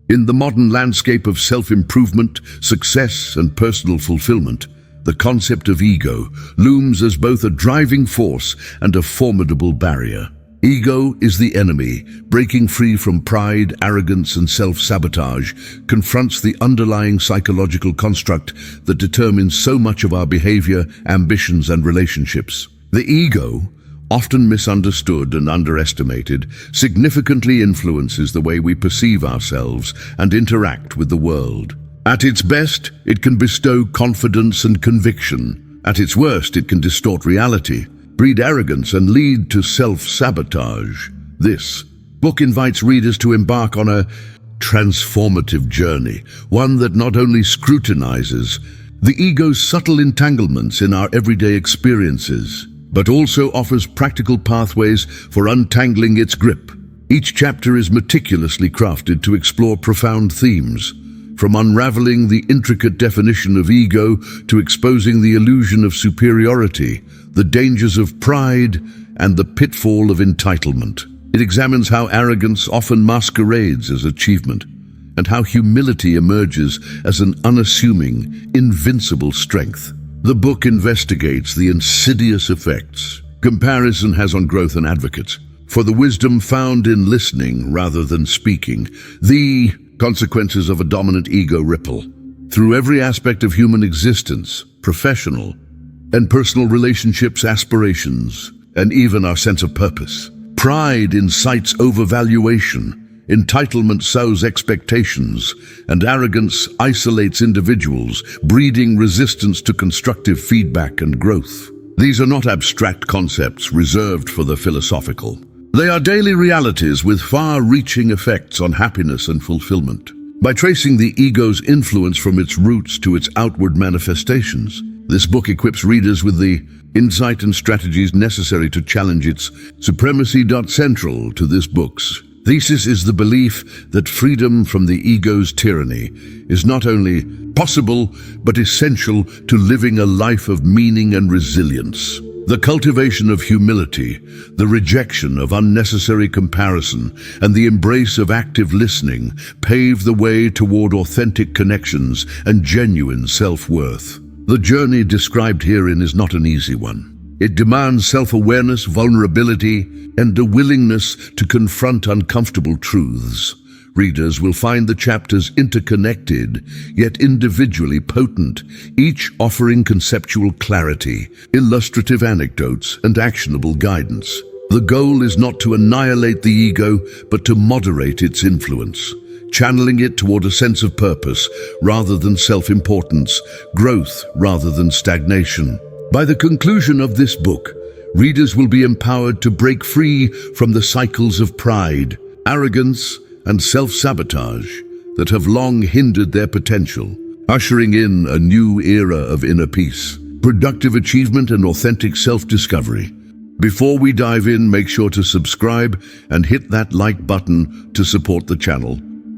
In the modern landscape of self-improvement, success, and personal fulfillment, the concept of ego looms as both a driving force and a formidable barrier. Ego is the enemy. Breaking free from pride, arrogance, and self-sabotage confronts the underlying psychological construct that determines so much of our behavior, ambitions, and relationships. The ego, often misunderstood and underestimated, significantly influences the way we perceive ourselves and interact with the world. At its best, it can bestow confidence and conviction. At its worst, it can distort reality, breed arrogance, and lead to self-sabotage. This book invites readers to embark on a transformative journey, one that not only scrutinizes the ego's subtle entanglements in our everyday experiences, but also offers practical pathways for untangling its grip. Each chapter is meticulously crafted to explore profound themes, from unraveling the intricate definition of ego to exposing the illusion of superiority, the dangers of pride, and the pitfall of entitlement. It examines how arrogance often masquerades as achievement, and how humility emerges as an unassuming, invincible strength. The book investigates the insidious effects comparison has on growth and advocates, for the wisdom found in listening rather than speaking, the consequences of a dominant ego ripple through every aspect of human existence, professional and personal relationships, aspirations, and even our sense of purpose. Pride incites overvaluation, entitlement sows expectations, and arrogance isolates individuals, breeding resistance to constructive feedback and growth. These are not abstract concepts reserved for the philosophical. They are daily realities with far-reaching effects on happiness and fulfillment. By tracing the ego's influence from its roots to its outward manifestations, this book equips readers with the insight and strategies necessary to challenge its supremacy. Central to this book's thesis is the belief that freedom from the ego's tyranny is not only possible, but essential to living a life of meaning and resilience. The cultivation of humility, the rejection of unnecessary comparison, and the embrace of active listening pave the way toward authentic connections and genuine self-worth. The journey described herein is not an easy one. It demands self-awareness, vulnerability, and a willingness to confront uncomfortable truths. Readers will find the chapters interconnected, yet individually potent, each offering conceptual clarity, illustrative anecdotes, and actionable guidance. The goal is not to annihilate the ego, but to moderate its influence, channeling it toward a sense of purpose rather than self-importance, growth rather than stagnation. By the conclusion of this book, readers will be empowered to break free from the cycles of pride, arrogance, and self-sabotage that have long hindered their potential, ushering in a new era of inner peace, productive achievement, and authentic self-discovery. Before we dive in, make sure to subscribe and hit that like button to support the channel.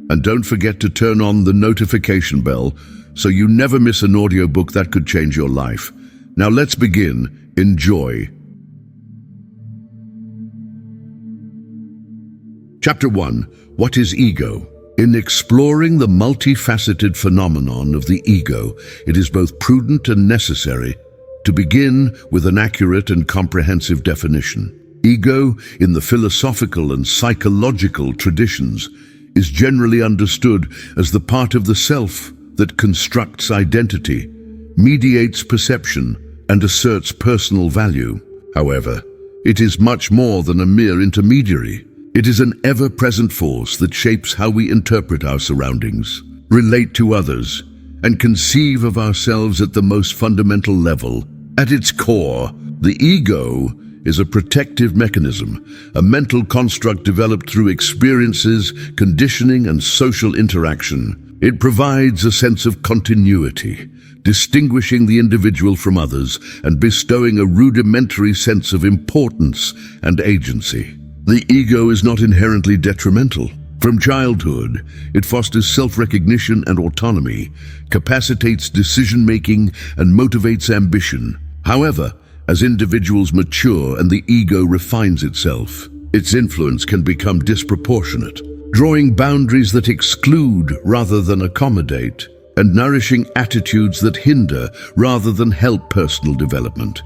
And don't forget to turn on the notification bell so you never miss an audiobook that could change your life. Now let's begin. Enjoy. Chapter 1. What is ego? In exploring the multifaceted phenomenon of the ego, it is both prudent and necessary to begin with an accurate and comprehensive definition. Ego, in the philosophical and psychological traditions, is generally understood as the part of the self that constructs identity, mediates perception, and asserts personal value. However, it is much more than a mere intermediary. It is an ever-present force that shapes how we interpret our surroundings, relate to others, and conceive of ourselves at the most fundamental level. At its core, the ego is a protective mechanism, a mental construct developed through experiences, conditioning, and social interaction. It provides a sense of continuity, distinguishing the individual from others and bestowing a rudimentary sense of importance and agency. The ego is not inherently detrimental. From childhood, it fosters self-recognition and autonomy, capacitates decision-making, and motivates ambition. However, as individuals mature and the ego refines itself, its influence can become disproportionate. drawing boundaries that exclude rather than accommodate, and nourishing attitudes that hinder rather than help personal development.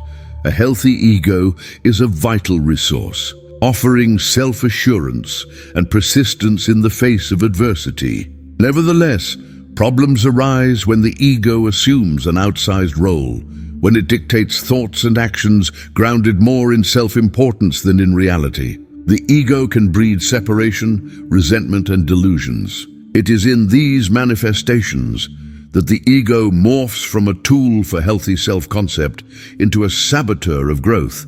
A healthy ego is a vital resource, offering self-assurance and persistence in the face of adversity. Nevertheless, problems arise when the ego assumes an outsized role, when it dictates thoughts and actions grounded more in self-importance than in reality. The ego can breed separation, resentment, and delusions. It is in these manifestations that the ego morphs from a tool for healthy self-concept into a saboteur of growth.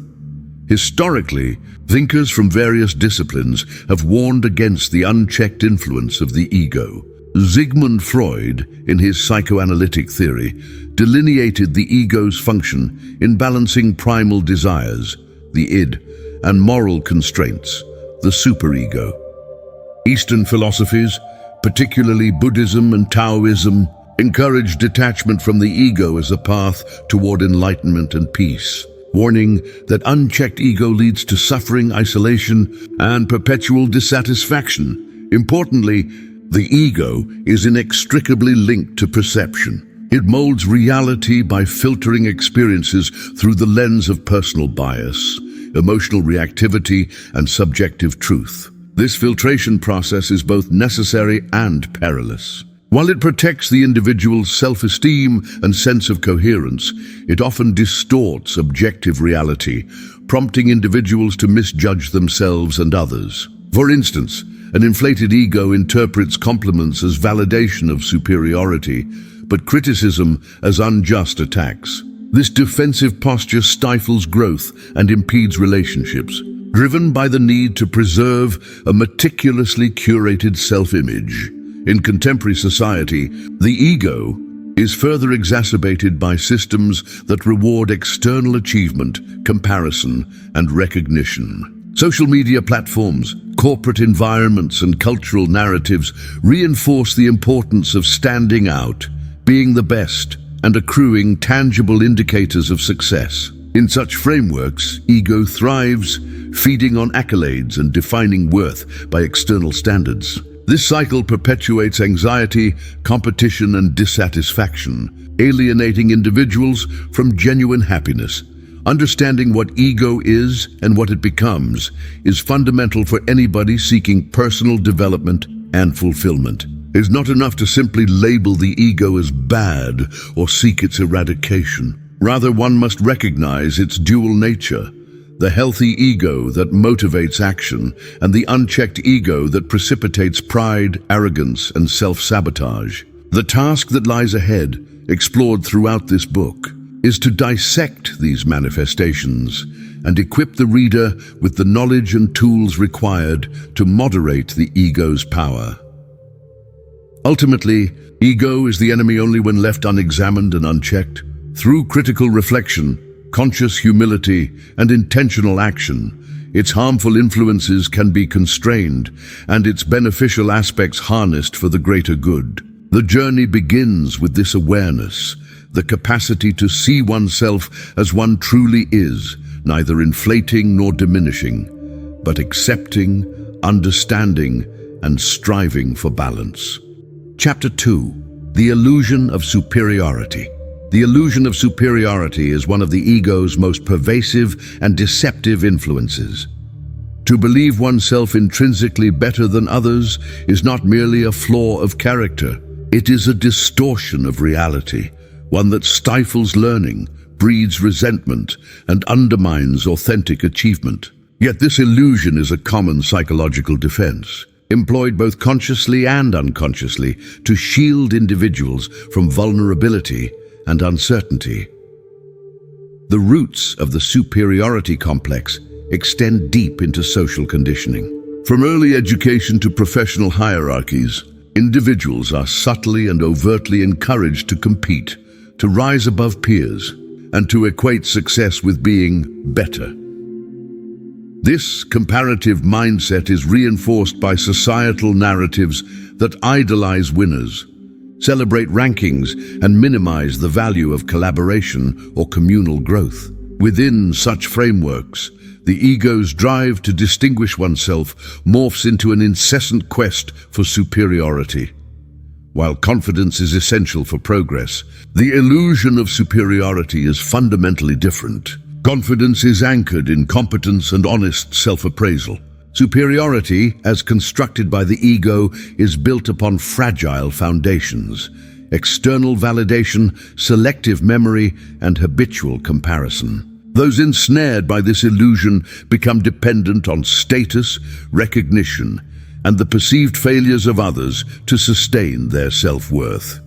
Historically, thinkers from various disciplines have warned against the unchecked influence of the ego. Sigmund Freud, in his psychoanalytic theory, delineated the ego's function in balancing primal desires, the id, and moral constraints, the superego. Eastern philosophies, particularly Buddhism and Taoism, encourage detachment from the ego as a path toward enlightenment and peace, warning that unchecked ego leads to suffering, isolation, and perpetual dissatisfaction. Importantly, the ego is inextricably linked to perception. It molds reality by filtering experiences through the lens of personal bias, emotional reactivity, and subjective truth. This filtration process is both necessary and perilous. While it protects the individual's self-esteem and sense of coherence, it often distorts objective reality, prompting individuals to misjudge themselves and others. For instance, an inflated ego interprets compliments as validation of superiority, but criticism as unjust attacks. This defensive posture stifles growth and impedes relationships, driven by the need to preserve a meticulously curated self-image. In contemporary society, the ego is further exacerbated by systems that reward external achievement, comparison, and recognition. Social media platforms, corporate environments, and cultural narratives reinforce the importance of standing out, being the best, and accruing tangible indicators of success. In such frameworks, ego thrives, feeding on accolades and defining worth by external standards. This cycle perpetuates anxiety, competition, and dissatisfaction, alienating individuals from genuine happiness. Understanding what ego is and what it becomes is fundamental for anybody seeking personal development and fulfillment. It is not enough to simply label the ego as bad or seek its eradication. Rather, one must recognize its dual nature: the healthy ego that motivates action, and the unchecked ego that precipitates pride, arrogance, and self-sabotage. The task that lies ahead, explored throughout this book, is to dissect these manifestations and equip the reader with the knowledge and tools required to moderate the ego's power. Ultimately, ego is the enemy only when left unexamined and unchecked. Through critical reflection, conscious humility, and intentional action, its harmful influences can be constrained and its beneficial aspects harnessed for the greater good. The journey begins with this awareness, the capacity to see oneself as one truly is, neither inflating nor diminishing, but accepting, understanding, and striving for balance. Chapter 2. The Illusion of Superiority. The illusion of superiority is one of the ego's most pervasive and deceptive influences. To believe oneself intrinsically better than others is not merely a flaw of character. It is a distortion of reality, one that stifles learning, breeds resentment, and undermines authentic achievement. Yet this illusion is a common psychological defense, employed both consciously and unconsciously to shield individuals from vulnerability and uncertainty. The roots of the superiority complex extend deep into social conditioning. From early education to professional hierarchies, individuals are subtly and overtly encouraged to compete, to rise above peers, and to equate success with being better. This comparative mindset is reinforced by societal narratives that idolize winners, celebrate rankings, and minimize the value of collaboration or communal growth. Within such frameworks, the ego's drive to distinguish oneself morphs into an incessant quest for superiority. While confidence is essential for progress, the illusion of superiority is fundamentally different. Confidence is anchored in competence and honest self-appraisal. Superiority, as constructed by the ego, is built upon fragile foundations: external validation, selective memory, and habitual comparison. Those ensnared by this illusion become dependent on status, recognition, and the perceived failures of others to sustain their self-worth.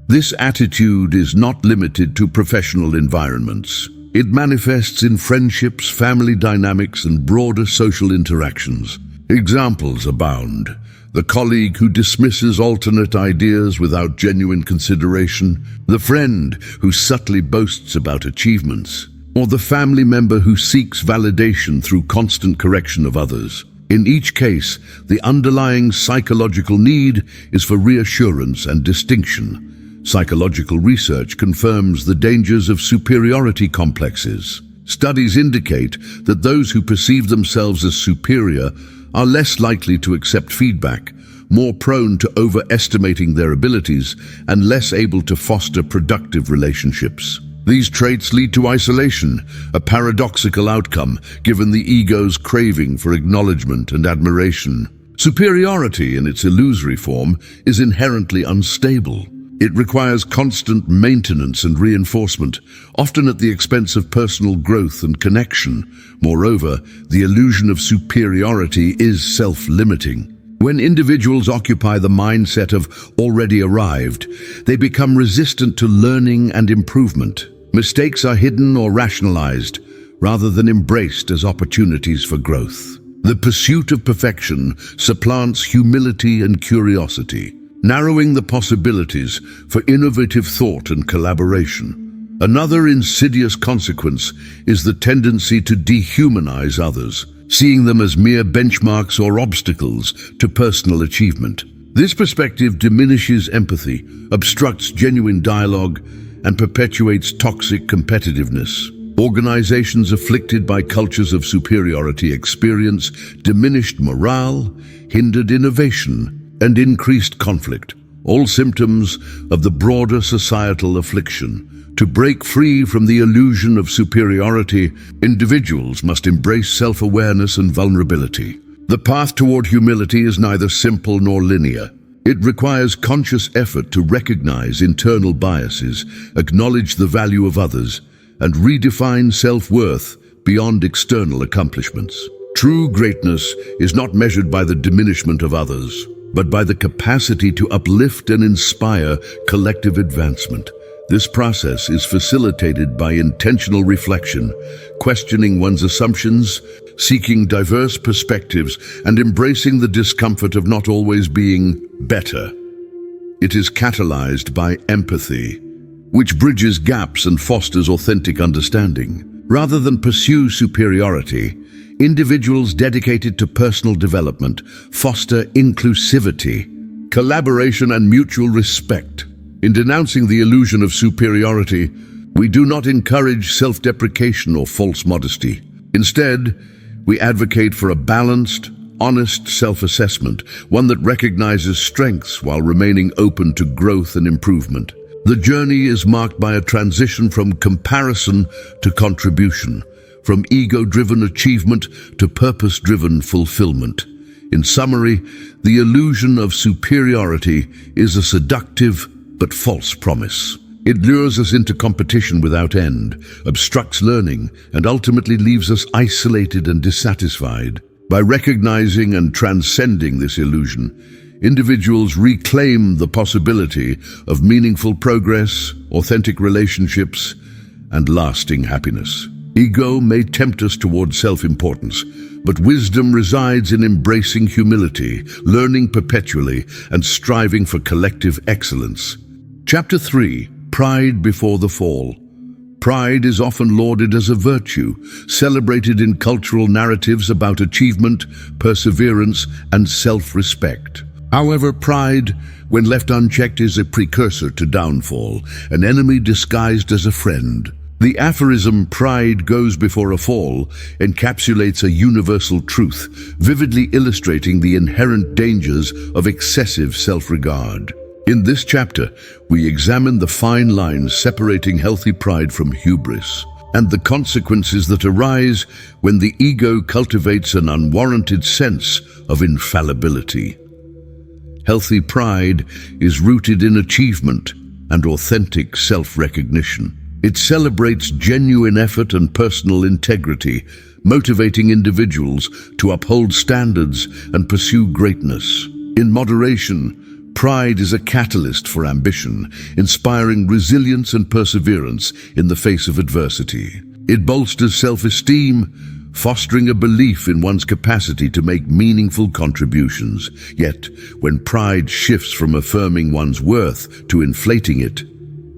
This attitude is not limited to professional environments. It manifests in friendships, family dynamics, and broader social interactions. Examples abound. The colleague who dismisses alternate ideas without genuine consideration, the friend who subtly boasts about achievements, or the family member who seeks validation through constant correction of others. In each case, the underlying psychological need is for reassurance and distinction. Psychological research confirms the dangers of superiority complexes. Studies indicate that those who perceive themselves as superior are less likely to accept feedback, more prone to overestimating their abilities, and less able to foster productive relationships. These traits lead to isolation, a paradoxical outcome given the ego's craving for acknowledgement and admiration. Superiority, in its illusory form, is inherently unstable. It requires constant maintenance and reinforcement, often at the expense of personal growth and connection. Moreover, the illusion of superiority is self-limiting. When individuals occupy the mindset of already arrived, they become resistant to learning and improvement. Mistakes are hidden or rationalized, rather than embraced as opportunities for growth. The pursuit of perfection supplants humility and curiosity, narrowing the possibilities for innovative thought and collaboration. Another insidious consequence is the tendency to dehumanize others, seeing them as mere benchmarks or obstacles to personal achievement. This perspective diminishes empathy, obstructs genuine dialogue, and perpetuates toxic competitiveness. Organizations afflicted by cultures of superiority experience diminished morale, hindered innovation, and increased conflict, all symptoms of the broader societal affliction. To break free from the illusion of superiority, individuals must embrace self-awareness and vulnerability. The path toward humility is neither simple nor linear. It requires conscious effort to recognize internal biases, acknowledge the value of others, and redefine self-worth beyond external accomplishments. True greatness is not measured by the diminishment of others, but by the capacity to uplift and inspire collective advancement. This process is facilitated by intentional reflection, questioning one's assumptions, seeking diverse perspectives, and embracing the discomfort of not always being better. It is catalyzed by empathy, which bridges gaps and fosters authentic understanding. Rather than pursue superiority, individuals dedicated to personal development foster inclusivity, collaboration, and mutual respect. In denouncing the illusion of superiority, we do not encourage self-deprecation or false modesty. Instead, we advocate for a balanced, honest self-assessment, one that recognizes strengths while remaining open to growth and improvement. The journey is marked by a transition from comparison to contribution, from ego-driven achievement to purpose-driven fulfillment. In summary, the illusion of superiority is a seductive but false promise. It lures us into competition without end, obstructs learning, and ultimately leaves us isolated and dissatisfied. By recognizing and transcending this illusion, individuals reclaim the possibility of meaningful progress, authentic relationships, and lasting happiness. Ego may tempt us toward self-importance, but wisdom resides in embracing humility, learning perpetually, and striving for collective excellence. Chapter 3. Pride before the fall. Pride is often lauded as a virtue, celebrated in cultural narratives about achievement, perseverance, and self-respect. However, pride, when left unchecked, is a precursor to downfall, an enemy disguised as a friend. The aphorism, "Pride goes before a fall," encapsulates a universal truth, vividly illustrating the inherent dangers of excessive self-regard. In this chapter, we examine the fine lines separating healthy pride from hubris, and the consequences that arise when the ego cultivates an unwarranted sense of infallibility. Healthy pride is rooted in achievement and authentic self-recognition. It celebrates genuine effort and personal integrity, motivating individuals to uphold standards and pursue greatness. In moderation, pride is a catalyst for ambition, inspiring resilience and perseverance in the face of adversity. It bolsters self-esteem, fostering a belief in one's capacity to make meaningful contributions. Yet, when pride shifts from affirming one's worth to inflating it,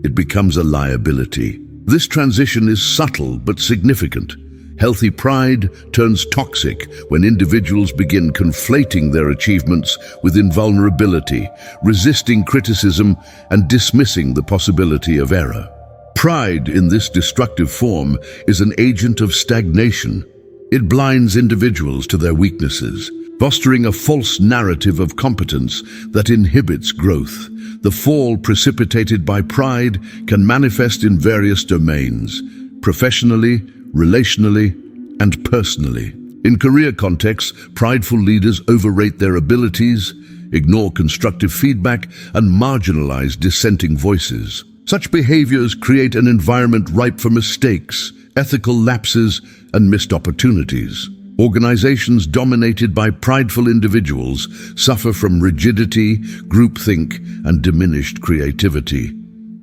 it becomes a liability. This transition is subtle but significant. Healthy pride turns toxic when individuals begin conflating their achievements with invulnerability, resisting criticism and dismissing the possibility of error. Pride in this destructive form is an agent of stagnation. It blinds individuals to their weaknesses, fostering a false narrative of competence that inhibits growth. The fall precipitated by pride can manifest in various domains: professionally, relationally, and personally. In career contexts, prideful leaders overrate their abilities, ignore constructive feedback, and marginalize dissenting voices. Such behaviors create an environment ripe for mistakes, ethical lapses, and missed opportunities. Organizations dominated by prideful individuals suffer from rigidity, groupthink, and diminished creativity.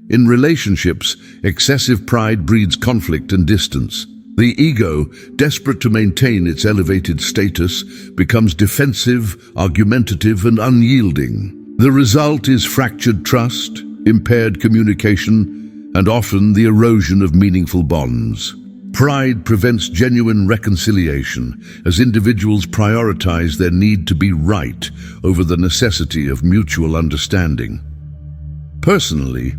In relationships, excessive pride breeds conflict and distance. The ego, desperate to maintain its elevated status, becomes defensive, argumentative, and unyielding. The result is fractured trust, impaired communication, and often the erosion of meaningful bonds. Pride prevents genuine reconciliation as individuals prioritize their need to be right over the necessity of mutual understanding. Personally,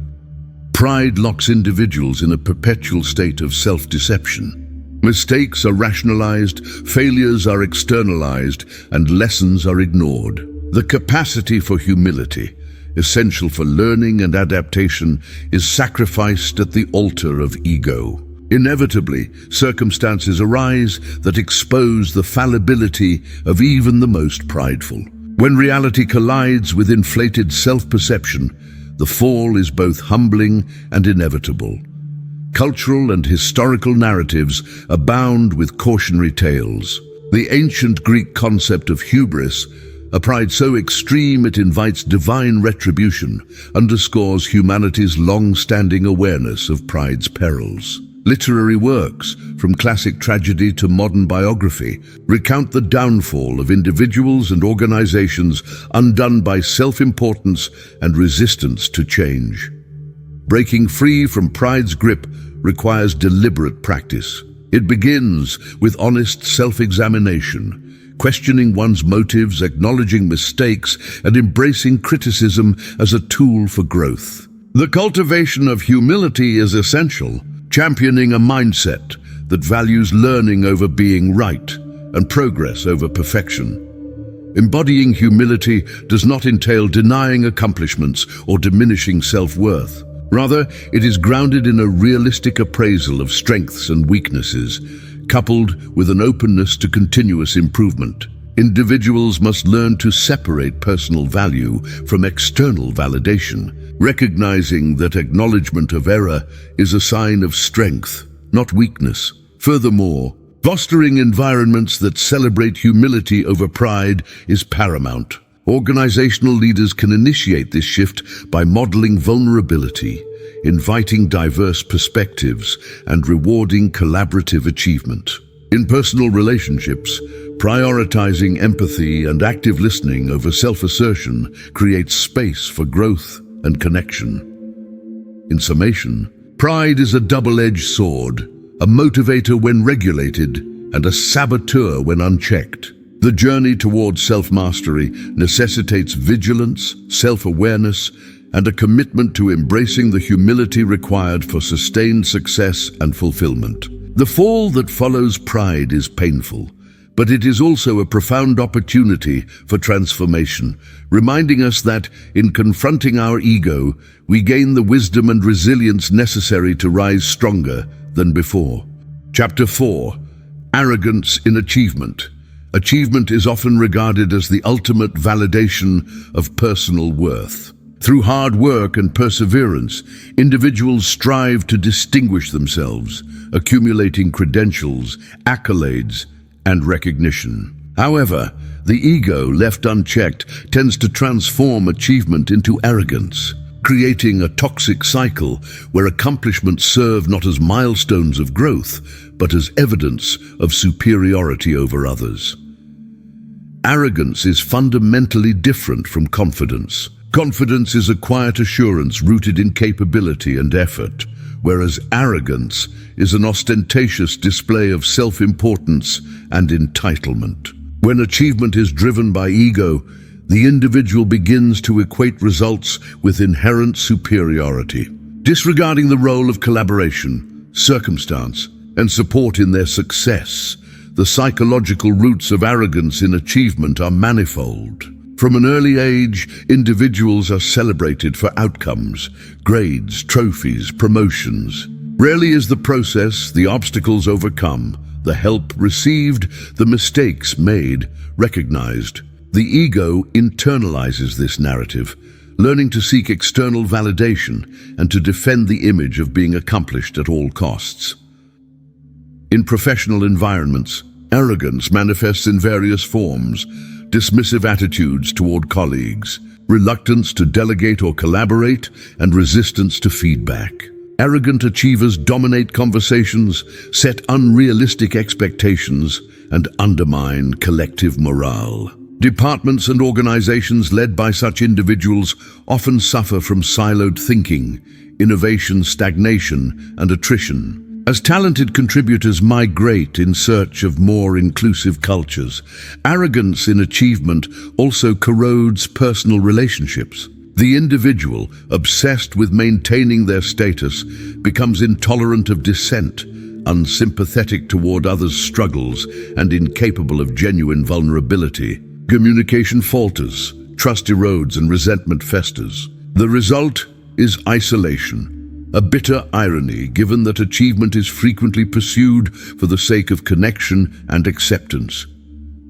pride locks individuals in a perpetual state of self-deception. Mistakes are rationalized, failures are externalized, and lessons are ignored. The capacity for humility, essential for learning and adaptation, is sacrificed at the altar of ego. Inevitably, circumstances arise that expose the fallibility of even the most prideful. When reality collides with inflated self-perception, the fall is both humbling and inevitable. Cultural and historical narratives abound with cautionary tales. The ancient Greek concept of hubris, a pride so extreme it invites divine retribution, underscores humanity's long-standing awareness of pride's perils. Literary works, from classic tragedy to modern biography, recount the downfall of individuals and organizations undone by self-importance and resistance to change. Breaking free from pride's grip requires deliberate practice. It begins with honest self-examination, questioning one's motives, acknowledging mistakes, and embracing criticism as a tool for growth. The cultivation of humility is essential, championing a mindset that values learning over being right and progress over perfection. Embodying humility does not entail denying accomplishments or diminishing self-worth. Rather, it is grounded in a realistic appraisal of strengths and weaknesses, coupled with an openness to continuous improvement. Individuals must learn to separate personal value from external validation, recognizing that acknowledgement of error is a sign of strength, not weakness. Furthermore, fostering environments that celebrate humility over pride is paramount. Organizational leaders can initiate this shift by modeling vulnerability, inviting diverse perspectives, and rewarding collaborative achievement. In personal relationships, prioritizing empathy and active listening over self-assertion creates space for growth and connection. In summation, pride is a double-edged sword, a motivator when regulated and a saboteur when unchecked. The journey towards self-mastery necessitates vigilance, self-awareness, and a commitment to embracing the humility required for sustained success and fulfillment. The fall that follows pride is painful, but it is also a profound opportunity for transformation, reminding us that, in confronting our ego, we gain the wisdom and resilience necessary to rise stronger than before. Chapter 4. Arrogance in Achievement. Achievement is often regarded as the ultimate validation of personal worth. Through hard work and perseverance, individuals strive to distinguish themselves, accumulating credentials, accolades, and recognition. However, the ego, left unchecked, tends to transform achievement into arrogance, creating a toxic cycle where accomplishments serve not as milestones of growth, but as evidence of superiority over others. Arrogance is fundamentally different from confidence. Confidence is a quiet assurance rooted in capability and effort, whereas arrogance is an ostentatious display of self-importance and entitlement. When achievement is driven by ego, the individual begins to equate results with inherent superiority, disregarding the role of collaboration, circumstance, and support in their success. The psychological roots of arrogance in achievement are manifold. From an early age, individuals are celebrated for outcomes, grades, trophies, promotions. Rarely is the process, the obstacles overcome, the help received, the mistakes made, recognized. The ego internalizes this narrative, learning to seek external validation and to defend the image of being accomplished at all costs. In professional environments, arrogance manifests in various forms: dismissive attitudes toward colleagues, reluctance to delegate or collaborate, and resistance to feedback. Arrogant achievers dominate conversations, set unrealistic expectations, and undermine collective morale. Departments and organizations led by such individuals often suffer from siloed thinking, innovation stagnation, and attrition. As talented contributors migrate in search of more inclusive cultures, arrogance in achievement also corrodes personal relationships. The individual, obsessed with maintaining their status, becomes intolerant of dissent, unsympathetic toward others' struggles, and incapable of genuine vulnerability. Communication falters, trust erodes, and resentment festers. The result is isolation. A bitter irony, given that achievement is frequently pursued for the sake of connection and acceptance.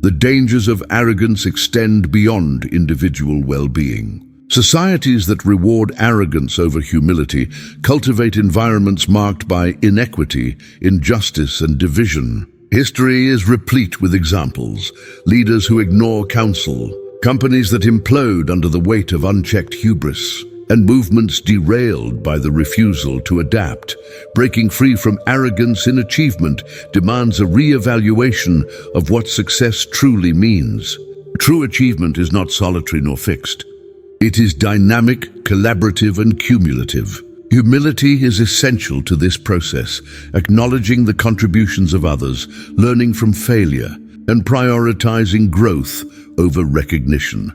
The dangers of arrogance extend beyond individual well-being. Societies that reward arrogance over humility cultivate environments marked by inequity, injustice, and division. History is replete with examples: leaders who ignore counsel, companies that implode under the weight of unchecked hubris, and movements derailed by the refusal to adapt. Breaking free from arrogance in achievement demands a re-evaluation of what success truly means. True achievement is not solitary nor fixed. It is dynamic, collaborative, and cumulative. Humility is essential to this process, acknowledging the contributions of others, learning from failure, and prioritizing growth over recognition.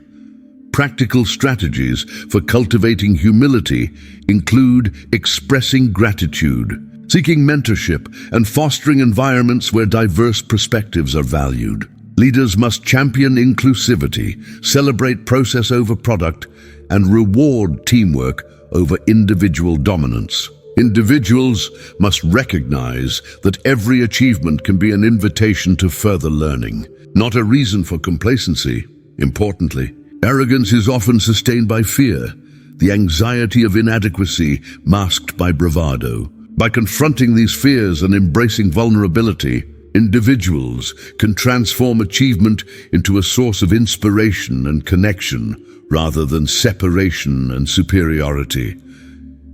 Practical strategies for cultivating humility include expressing gratitude, seeking mentorship, and fostering environments where diverse perspectives are valued. Leaders must champion inclusivity, celebrate process over product, and reward teamwork over individual dominance. Individuals must recognize that every achievement can be an invitation to further learning, not a reason for complacency. Importantly, arrogance is often sustained by fear, the anxiety of inadequacy masked by bravado. By confronting these fears and embracing vulnerability, individuals can transform achievement into a source of inspiration and connection, rather than separation and superiority.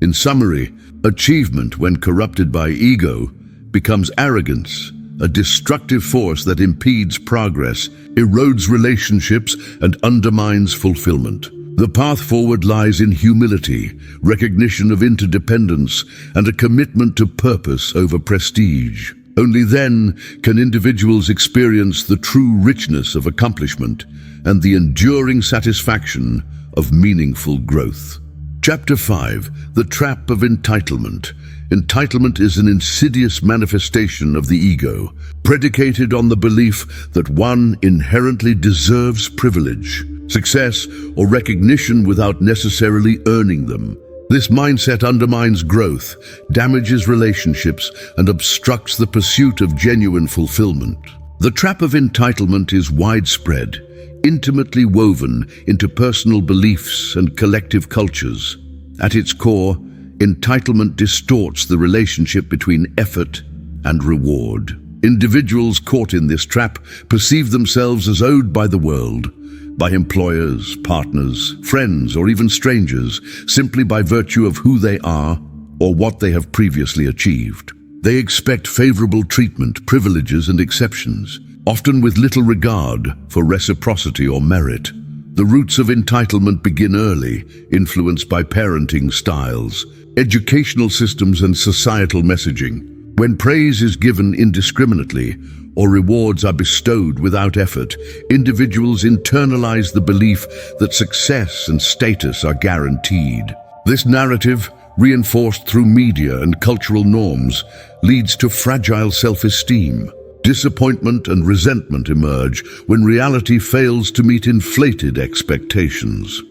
In summary, achievement, when corrupted by ego, becomes arrogance, a destructive force that impedes progress, erodes relationships, and undermines fulfillment. The path forward lies in humility, recognition of interdependence, and a commitment to purpose over prestige. Only then can individuals experience the true richness of accomplishment and the enduring satisfaction of meaningful growth. Chapter 5. The Trap of Entitlement. Entitlement is an insidious manifestation of the ego, predicated on the belief that one inherently deserves privilege, success, or recognition without necessarily earning them. This mindset undermines growth, damages relationships, and obstructs the pursuit of genuine fulfillment. The trap of entitlement is widespread, intimately woven into personal beliefs and collective cultures. At its core, entitlement distorts the relationship between effort and reward. Individuals caught in this trap perceive themselves as owed by the world, by employers, partners, friends, or even strangers, simply by virtue of who they are or what they have previously achieved. They expect favorable treatment, privileges, and exceptions, often with little regard for reciprocity or merit. The roots of entitlement begin early, influenced by parenting styles, educational systems, and societal messaging. When praise is given indiscriminately or rewards are bestowed without effort, individuals internalize the belief that success and status are guaranteed. This narrative, reinforced through media and cultural norms, leads to fragile self-esteem. Disappointment and resentment emerge when reality fails to meet inflated expectations.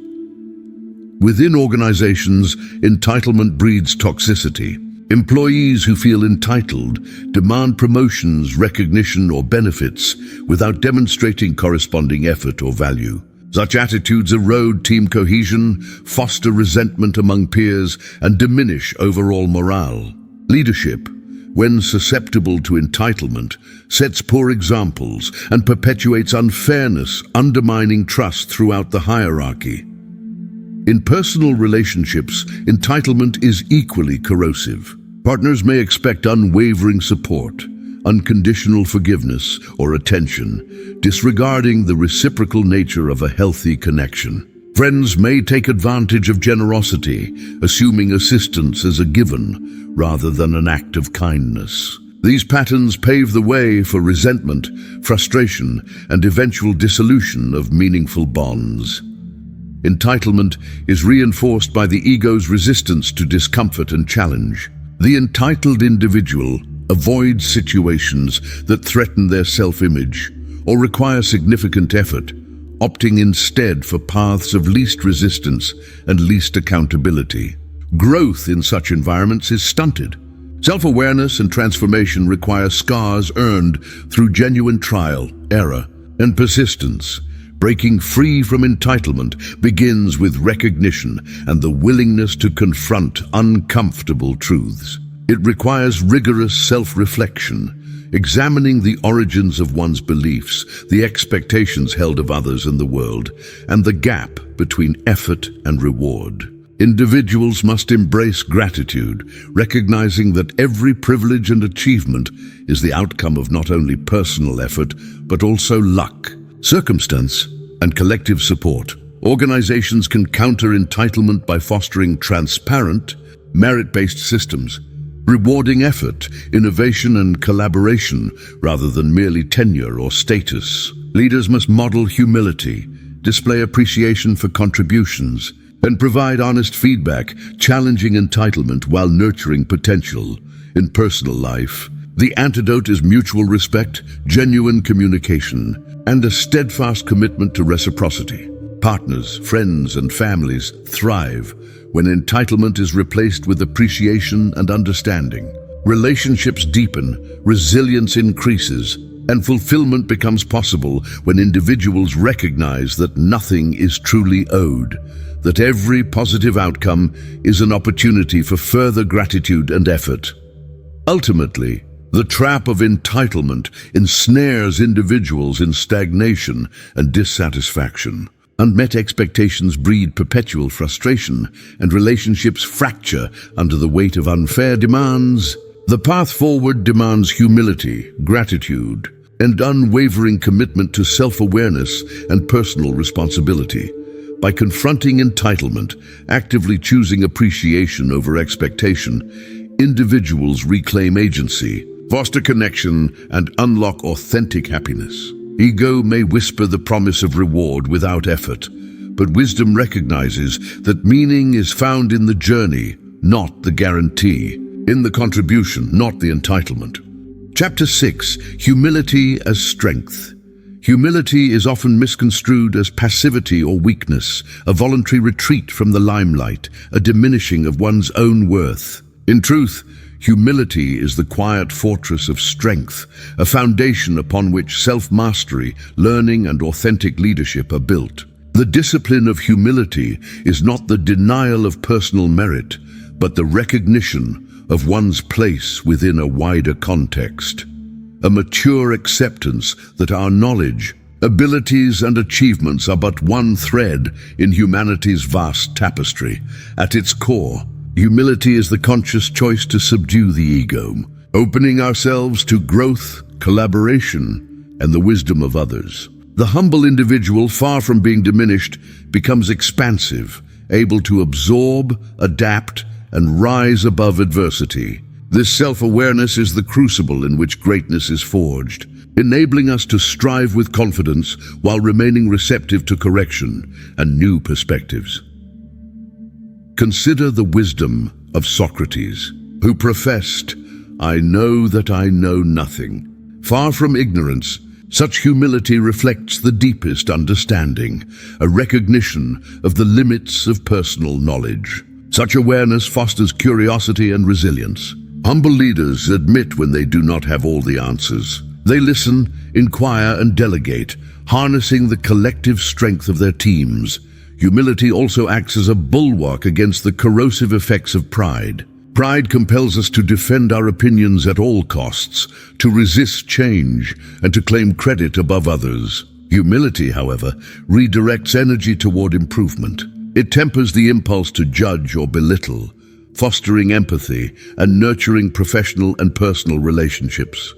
Within organizations, entitlement breeds toxicity. Employees who feel entitled demand promotions, recognition, or benefits without demonstrating corresponding effort or value. Such attitudes erode team cohesion, foster resentment among peers, and diminish overall morale. Leadership, when susceptible to entitlement, sets poor examples and perpetuates unfairness, undermining trust throughout the hierarchy. In personal relationships, entitlement is equally corrosive. Partners may expect unwavering support, unconditional forgiveness, or attention, disregarding the reciprocal nature of a healthy connection. Friends may take advantage of generosity, assuming assistance as a given rather than an act of kindness. These patterns pave the way for resentment, frustration, and eventual dissolution of meaningful bonds. Entitlement is reinforced by the ego's resistance to discomfort and challenge. The entitled individual avoids situations that threaten their self-image or require significant effort, opting instead for paths of least resistance and least accountability. Growth in such environments is stunted. Self-awareness and transformation require scars earned through genuine trial, error, and persistence. Breaking free from entitlement begins with recognition and the willingness to confront uncomfortable truths. It requires rigorous self-reflection, examining the origins of one's beliefs, the expectations held of others and the world, and the gap between effort and reward. Individuals must embrace gratitude, recognizing that every privilege and achievement is the outcome of not only personal effort, but also luck, circumstance, and collective support. Organizations can counter entitlement by fostering transparent, merit-based systems, rewarding effort, innovation, and collaboration rather than merely tenure or status. Leaders must model humility, display appreciation for contributions, and provide honest feedback, challenging entitlement while nurturing potential. In personal life, the antidote is mutual respect, genuine communication, and a steadfast commitment to reciprocity. Partners, friends, and families thrive when entitlement is replaced with appreciation and understanding. Relationships deepen, resilience increases, and fulfillment becomes possible when individuals recognize that nothing is truly owed, that every positive outcome is an opportunity for further gratitude and effort. Ultimately, the trap of entitlement ensnares individuals in stagnation and dissatisfaction. Unmet expectations breed perpetual frustration, and relationships fracture under the weight of unfair demands. The path forward demands humility, gratitude, and unwavering commitment to self-awareness and personal responsibility. By confronting entitlement, actively choosing appreciation over expectation, individuals reclaim agency, foster connection, and unlock authentic happiness. Ego may whisper the promise of reward without effort, but wisdom recognizes that meaning is found in the journey, not the guarantee, in the contribution, not the entitlement. Chapter 6. Humility as Strength. Humility is often misconstrued as passivity or weakness, a voluntary retreat from the limelight, a diminishing of one's own worth. In truth, humility is the quiet fortress of strength, a foundation upon which self-mastery, learning, and authentic leadership are built. The discipline of humility is not the denial of personal merit, but the recognition of one's place within a wider context. A mature acceptance that our knowledge, abilities, and achievements are but one thread in humanity's vast tapestry. At its core, humility is the conscious choice to subdue the ego, opening ourselves to growth, collaboration, and the wisdom of others. The humble individual, far from being diminished, becomes expansive, able to absorb, adapt, and rise above adversity. This self-awareness is the crucible in which greatness is forged, enabling us to strive with confidence while remaining receptive to correction and new perspectives. Consider the wisdom of Socrates, who professed, "I know that I know nothing." Far from ignorance, such humility reflects the deepest understanding, a recognition of the limits of personal knowledge. Such awareness fosters curiosity and resilience. Humble leaders admit when they do not have all the answers. They listen, inquire, and delegate, harnessing the collective strength of their teams. Humility also acts as a bulwark against the corrosive effects of pride. Pride compels us to defend our opinions at all costs, to resist change, and to claim credit above others. Humility, however, redirects energy toward improvement. It tempers the impulse to judge or belittle, fostering empathy and nurturing professional and personal relationships.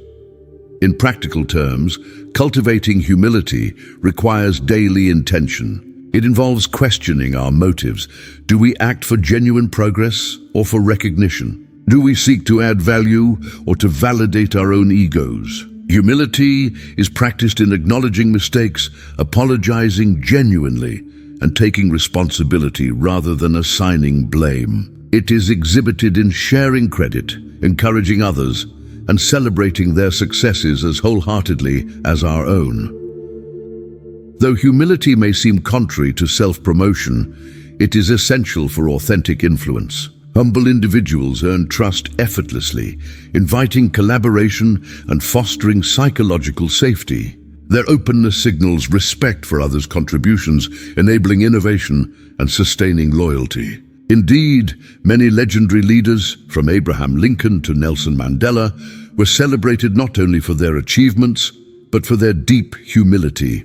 In practical terms, cultivating humility requires daily intention. It involves questioning our motives. Do we act for genuine progress or for recognition? Do we seek to add value or to validate our own egos? Humility is practiced in acknowledging mistakes, apologizing genuinely, and taking responsibility rather than assigning blame. It is exhibited in sharing credit, encouraging others, and celebrating their successes as wholeheartedly as our own. Though humility may seem contrary to self-promotion, it is essential for authentic influence. Humble individuals earn trust effortlessly, inviting collaboration and fostering psychological safety. Their openness signals respect for others' contributions, enabling innovation and sustaining loyalty. Indeed, many legendary leaders, from Abraham Lincoln to Nelson Mandela, were celebrated not only for their achievements, but for their deep humility.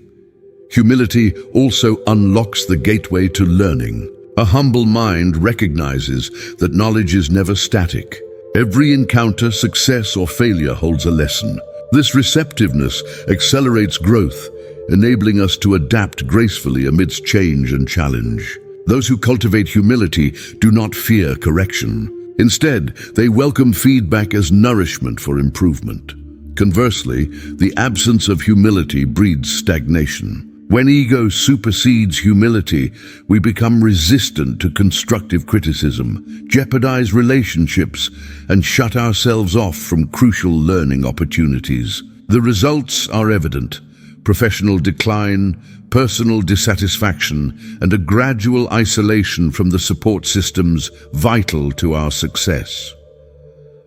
Humility also unlocks the gateway to learning. A humble mind recognizes that knowledge is never static. Every encounter, success, or failure holds a lesson. This receptiveness accelerates growth, enabling us to adapt gracefully amidst change and challenge. Those who cultivate humility do not fear correction. Instead, they welcome feedback as nourishment for improvement. Conversely, the absence of humility breeds stagnation. When ego supersedes humility, we become resistant to constructive criticism, jeopardize relationships, and shut ourselves off from crucial learning opportunities. The results are evident: professional decline, personal dissatisfaction, and a gradual isolation from the support systems vital to our success.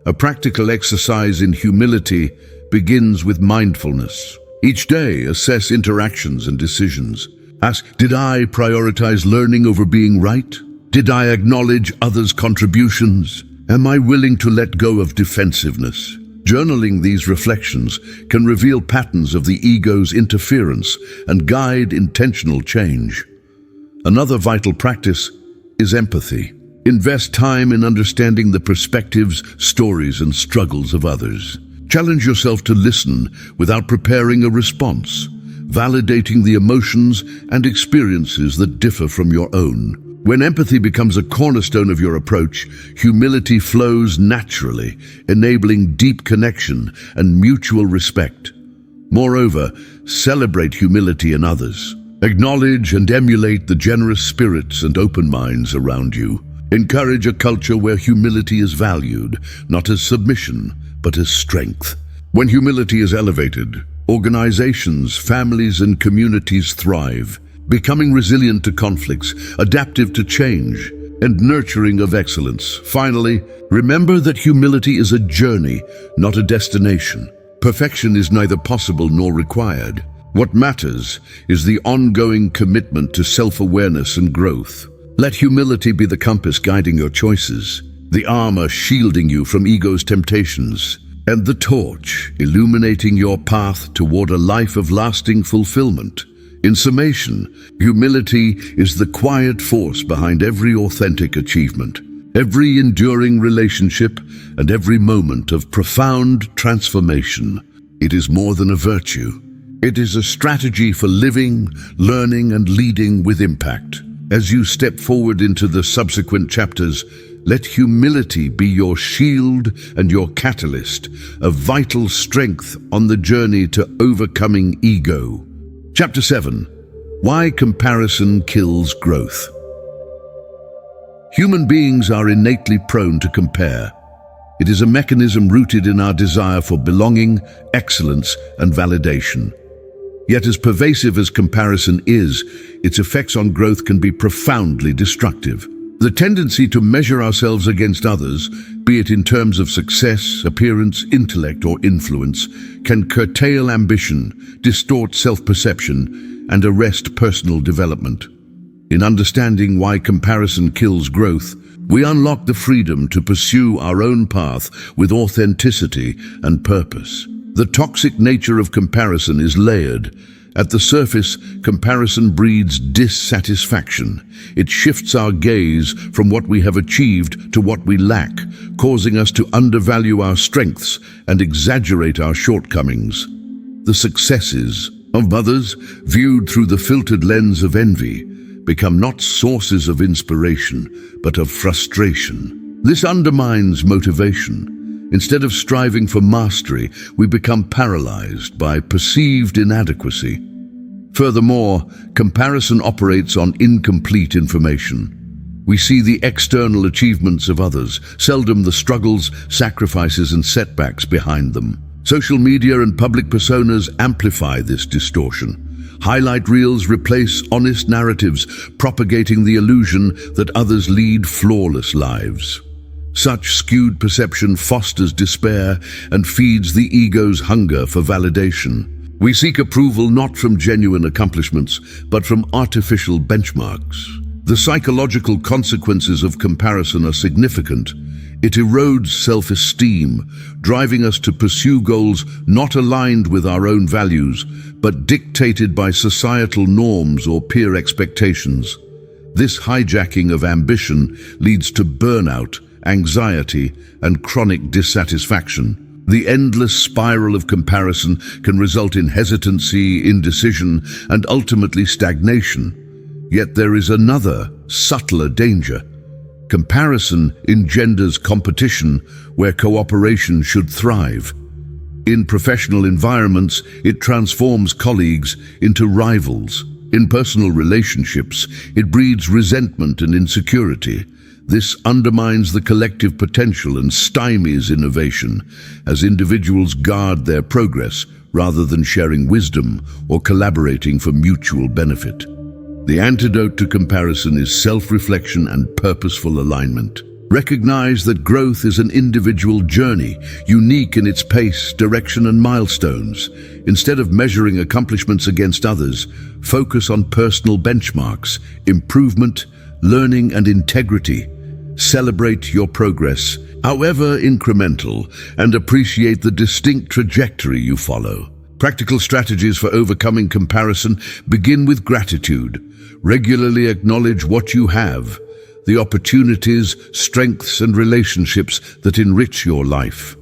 A practical exercise in humility begins with mindfulness. Each day, assess interactions and decisions. Ask, did I prioritize learning over being right? Did I acknowledge others' contributions? Am I willing to let go of defensiveness? Journaling these reflections can reveal patterns of the ego's interference and guide intentional change. Another vital practice is empathy. Invest time in understanding the perspectives, stories, and struggles of others. Challenge yourself to listen without preparing a response, validating the emotions and experiences that differ from your own. When empathy becomes a cornerstone of your approach, humility flows naturally, enabling deep connection and mutual respect. Moreover, celebrate humility in others. Acknowledge and emulate the generous spirits and open minds around you. Encourage a culture where humility is valued, not as submission, but as strength. When humility is elevated, organizations, families, and communities thrive, becoming resilient to conflicts, adaptive to change, and nurturing of excellence. Finally, remember that humility is a journey, not a destination. Perfection is neither possible nor required. What matters is the ongoing commitment to self-awareness and growth. Let humility be the compass guiding your choices, the armor shielding you from ego's temptations, and the torch illuminating your path toward a life of lasting fulfillment. In summation, humility is the quiet force behind every authentic achievement, every enduring relationship, and every moment of profound transformation. It is more than a virtue. It is a strategy for living, learning, and leading with impact. As you step forward into the subsequent chapters, let humility be your shield and your catalyst, a vital strength on the journey to overcoming ego. Chapter 7. Why Comparison Kills Growth. Human beings are innately prone to compare. It is a mechanism rooted in our desire for belonging, excellence, and validation. Yet as pervasive as comparison is, its effects on growth can be profoundly destructive. The tendency to measure ourselves against others, be it in terms of success, appearance, intellect, or influence, can curtail ambition, distort self-perception, and arrest personal development. In understanding why comparison kills growth, we unlock the freedom to pursue our own path with authenticity and purpose. The toxic nature of comparison is layered. At the surface, comparison breeds dissatisfaction. It shifts our gaze from what we have achieved to what we lack, causing us to undervalue our strengths and exaggerate our shortcomings. The successes of others, viewed through the filtered lens of envy, become not sources of inspiration, but of frustration. This undermines motivation. Instead of striving for mastery, we become paralyzed by perceived inadequacy. Furthermore, comparison operates on incomplete information. We see the external achievements of others, seldom the struggles, sacrifices, and setbacks behind them. Social media and public personas amplify this distortion. Highlight reels replace honest narratives, propagating the illusion that others lead flawless lives. Such skewed perception fosters despair and feeds the ego's hunger for validation. We seek approval not from genuine accomplishments, but from artificial benchmarks. The psychological consequences of comparison are significant. It erodes self-esteem, driving us to pursue goals not aligned with our own values, but dictated by societal norms or peer expectations. This hijacking of ambition leads to burnout, anxiety, and chronic dissatisfaction. The endless spiral of comparison can result in hesitancy, indecision, and ultimately stagnation. Yet there is another, subtler danger. Comparison engenders competition where cooperation should thrive. In professional environments, it transforms colleagues into rivals. In personal relationships, it breeds resentment and insecurity. This undermines the collective potential and stymies innovation as individuals guard their progress rather than sharing wisdom or collaborating for mutual benefit. The antidote to comparison is self-reflection and purposeful alignment. Recognize that growth is an individual journey, unique in its pace, direction, and milestones. Instead of measuring accomplishments against others, focus on personal benchmarks, improvement, learning, and integrity. Celebrate your progress, however incremental, and appreciate the distinct trajectory you follow. Practical strategies for overcoming comparison begin with gratitude. Regularly acknowledge what you have, the opportunities, strengths, and relationships that enrich your life.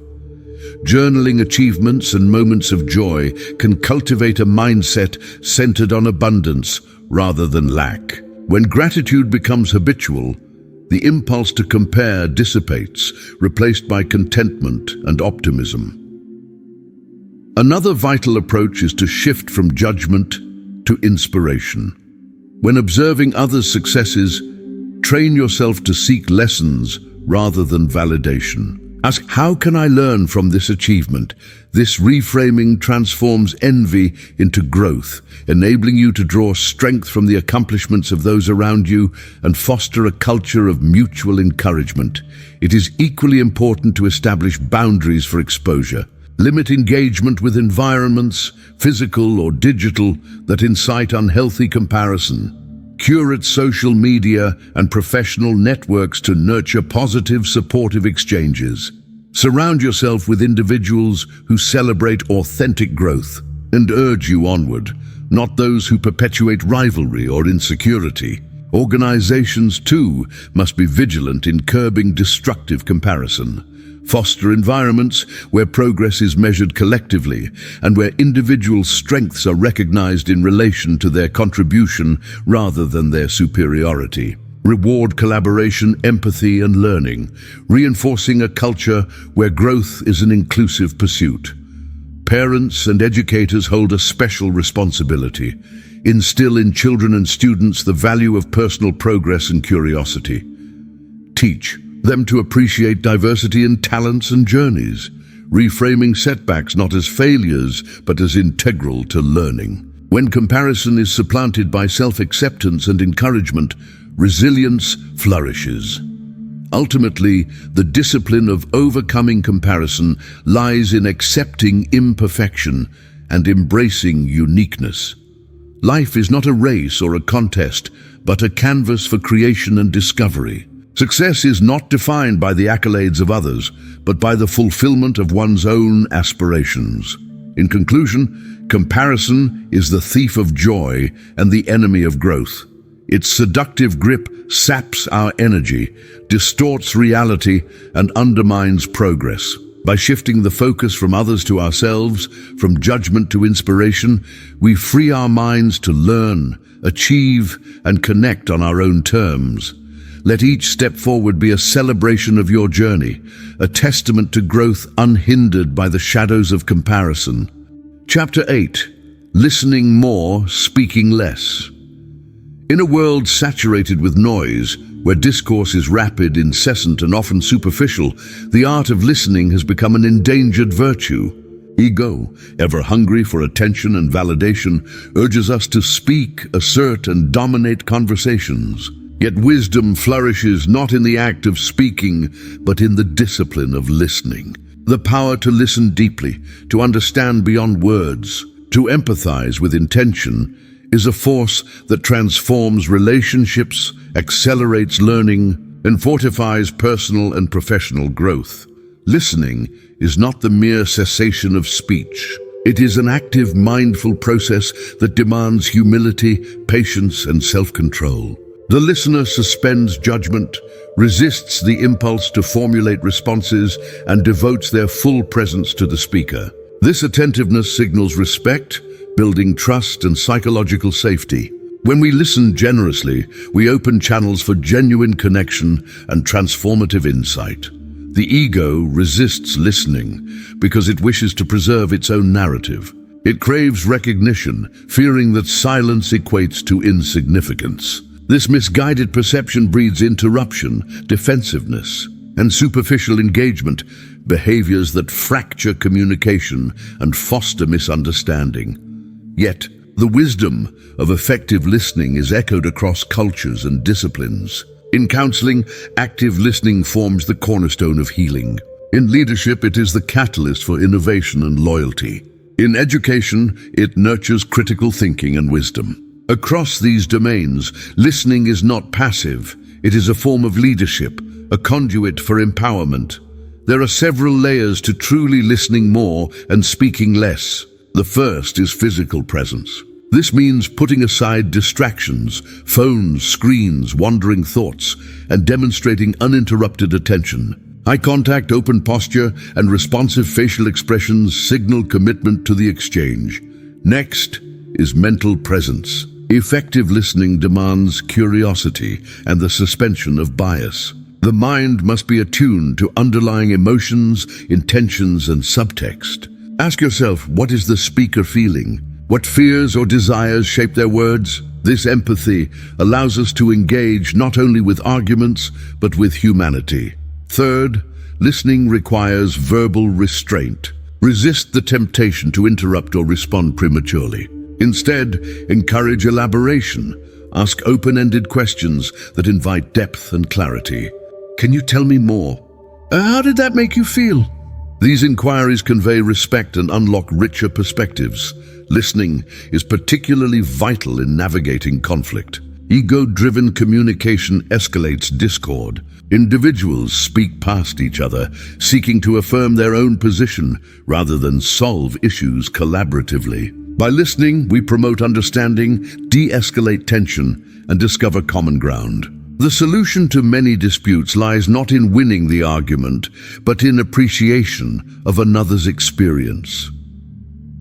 Journaling achievements and moments of joy can cultivate a mindset centered on abundance rather than lack. When gratitude becomes habitual, the impulse to compare dissipates, replaced by contentment and optimism. Another vital approach is to shift from judgment to inspiration. When observing others' successes, train yourself to seek lessons rather than validation. Ask, how can I learn from this achievement? This reframing transforms envy into growth, enabling you to draw strength from the accomplishments of those around you and foster a culture of mutual encouragement. It is equally important to establish boundaries for exposure. Limit engagement with environments, physical or digital, that incite unhealthy comparison. Curate social media and professional networks to nurture positive, supportive exchanges. Surround yourself with individuals who celebrate authentic growth and urge you onward, not those who perpetuate rivalry or insecurity. Organizations, too, must be vigilant in curbing destructive comparison. Foster environments where progress is measured collectively and where individual strengths are recognized in relation to their contribution rather than their superiority. Reward collaboration, empathy, and learning, reinforcing a culture where growth is an inclusive pursuit. Parents and educators hold a special responsibility. Instill in children and students the value of personal progress and curiosity. Teach them to appreciate diversity in talents and journeys, reframing setbacks not as failures, but as integral to learning. When comparison is supplanted by self-acceptance and encouragement, resilience flourishes. Ultimately, the discipline of overcoming comparison lies in accepting imperfection and embracing uniqueness. Life is not a race or a contest, but a canvas for creation and discovery. Success is not defined by the accolades of others, but by the fulfillment of one's own aspirations. In conclusion, comparison is the thief of joy and the enemy of growth. Its seductive grip saps our energy, distorts reality, and undermines progress. By shifting the focus from others to ourselves, from judgment to inspiration, we free our minds to learn, achieve, and connect on our own terms. Let each step forward be a celebration of your journey, a testament to growth unhindered by the shadows of comparison. Chapter 8. Listening more, speaking less. In a world saturated with noise, where discourse is rapid, incessant, and often superficial, the art of listening has become an endangered virtue. Ego, ever hungry for attention and validation, urges us to speak, assert, and dominate conversations. Yet wisdom flourishes not in the act of speaking, but in the discipline of listening. The power to listen deeply, to understand beyond words, to empathize with intention, is a force that transforms relationships, accelerates learning, and fortifies personal and professional growth. Listening is not the mere cessation of speech. It is an active, mindful process that demands humility, patience, and self-control. The listener suspends judgment, resists the impulse to formulate responses, and devotes their full presence to the speaker. This attentiveness signals respect, building trust and psychological safety. When we listen generously, we open channels for genuine connection and transformative insight. The ego resists listening because it wishes to preserve its own narrative. It craves recognition, fearing that silence equates to insignificance. This misguided perception breeds interruption, defensiveness, and superficial engagement, behaviors that fracture communication and foster misunderstanding. Yet, the wisdom of effective listening is echoed across cultures and disciplines. In counseling, active listening forms the cornerstone of healing. In leadership, it is the catalyst for innovation and loyalty. In education, it nurtures critical thinking and wisdom. Across these domains, listening is not passive. It is a form of leadership, a conduit for empowerment. There are several layers to truly listening more and speaking less. The first is physical presence. This means putting aside distractions, phones, screens, wandering thoughts, and demonstrating uninterrupted attention. Eye contact, open posture, and responsive facial expressions signal commitment to the exchange. Next is mental presence. Effective listening demands curiosity and the suspension of bias. The mind must be attuned to underlying emotions, intentions, and subtext. Ask yourself, what is the speaker feeling? What fears or desires shape their words? This empathy allows us to engage not only with arguments, but with humanity. Third, listening requires verbal restraint. Resist the temptation to interrupt or respond prematurely. Instead, encourage elaboration. Ask open-ended questions that invite depth and clarity. Can you tell me more? How did that make you feel? These inquiries convey respect and unlock richer perspectives. Listening is particularly vital in navigating conflict. Ego-driven communication escalates discord. Individuals speak past each other, seeking to affirm their own position rather than solve issues collaboratively. By listening, we promote understanding, de-escalate tension, and discover common ground. The solution to many disputes lies not in winning the argument, but in appreciation of another's experience.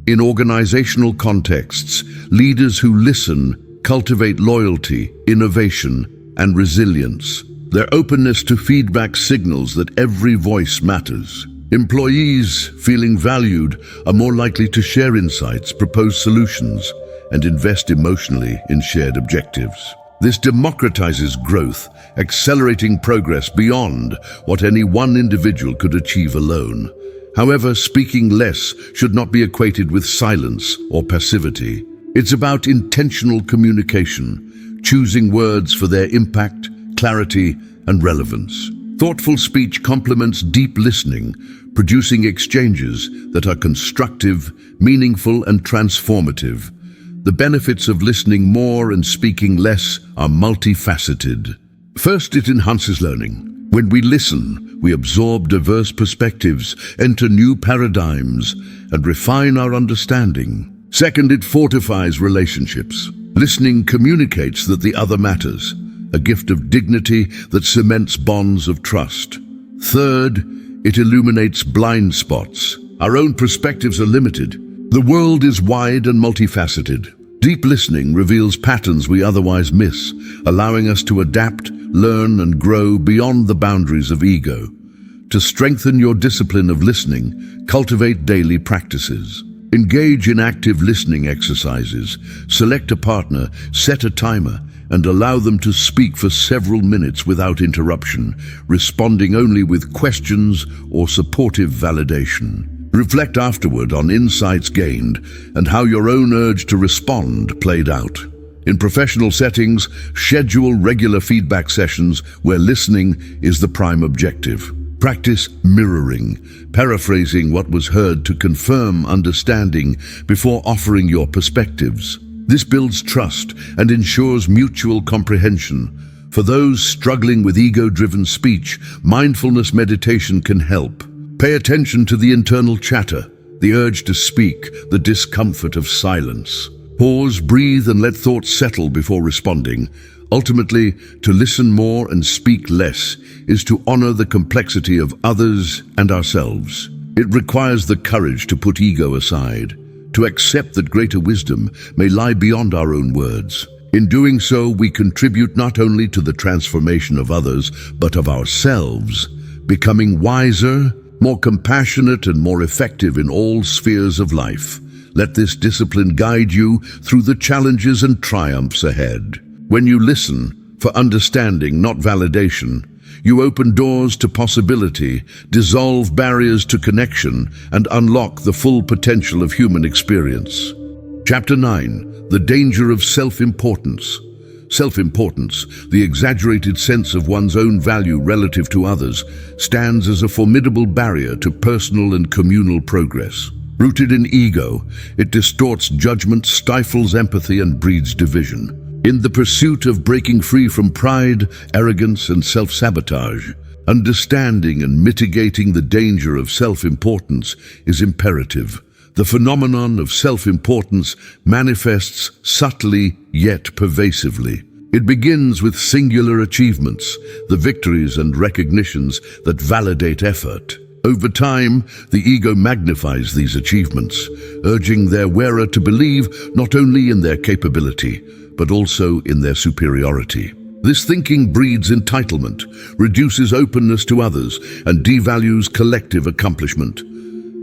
In organizational contexts, leaders who listen cultivate loyalty, innovation, and resilience. Their openness to feedback signals that every voice matters. Employees, feeling valued, are more likely to share insights, propose solutions, and invest emotionally in shared objectives. This democratizes growth, accelerating progress beyond what any one individual could achieve alone. However, speaking less should not be equated with silence or passivity. It's about intentional communication, choosing words for their impact, clarity, and relevance. Thoughtful speech complements deep listening, producing exchanges that are constructive, meaningful, and transformative. The benefits of listening more and speaking less are multifaceted. First, it enhances learning. When we listen, we absorb diverse perspectives, enter new paradigms, and refine our understanding. Second, it fortifies relationships. Listening communicates that the other matters, a gift of dignity that cements bonds of trust. Third, it illuminates blind spots. Our own perspectives are limited. The world is wide and multifaceted. Deep listening reveals patterns we otherwise miss, allowing us to adapt, learn, and grow beyond the boundaries of ego. To strengthen your discipline of listening, cultivate daily practices. Engage in active listening exercises. Select a partner, set a timer, and allow them to speak for several minutes without interruption, responding only with questions or supportive validation. Reflect afterward on insights gained and how your own urge to respond played out. In professional settings, schedule regular feedback sessions where listening is the prime objective. Practice mirroring, paraphrasing what was heard to confirm understanding before offering your perspectives. This builds trust and ensures mutual comprehension. For those struggling with ego-driven speech, mindfulness meditation can help. Pay attention to the internal chatter, the urge to speak, the discomfort of silence. Pause, breathe, and let thoughts settle before responding. Ultimately, to listen more and speak less is to honor the complexity of others and ourselves. It requires the courage to put ego aside, to accept that greater wisdom may lie beyond our own words. In doing so, we contribute not only to the transformation of others, but of ourselves, becoming wiser, more compassionate, and more effective in all spheres of life. Let this discipline guide you through the challenges and triumphs ahead. When you listen for understanding, not validation, you open doors to possibility, dissolve barriers to connection, and unlock the full potential of human experience. Chapter 9. The Danger of Self-Importance. Self-importance, the exaggerated sense of one's own value relative to others, stands as a formidable barrier to personal and communal progress. Rooted in ego, it distorts judgment, stifles empathy, and breeds division. In the pursuit of breaking free from pride, arrogance, and self-sabotage, understanding and mitigating the danger of self-importance is imperative. The phenomenon of self-importance manifests subtly yet pervasively. It begins with singular achievements, the victories and recognitions that validate effort. Over time, the ego magnifies these achievements, urging their wearer to believe not only in their capability, but also in their superiority. This thinking breeds entitlement, reduces openness to others, and devalues collective accomplishment.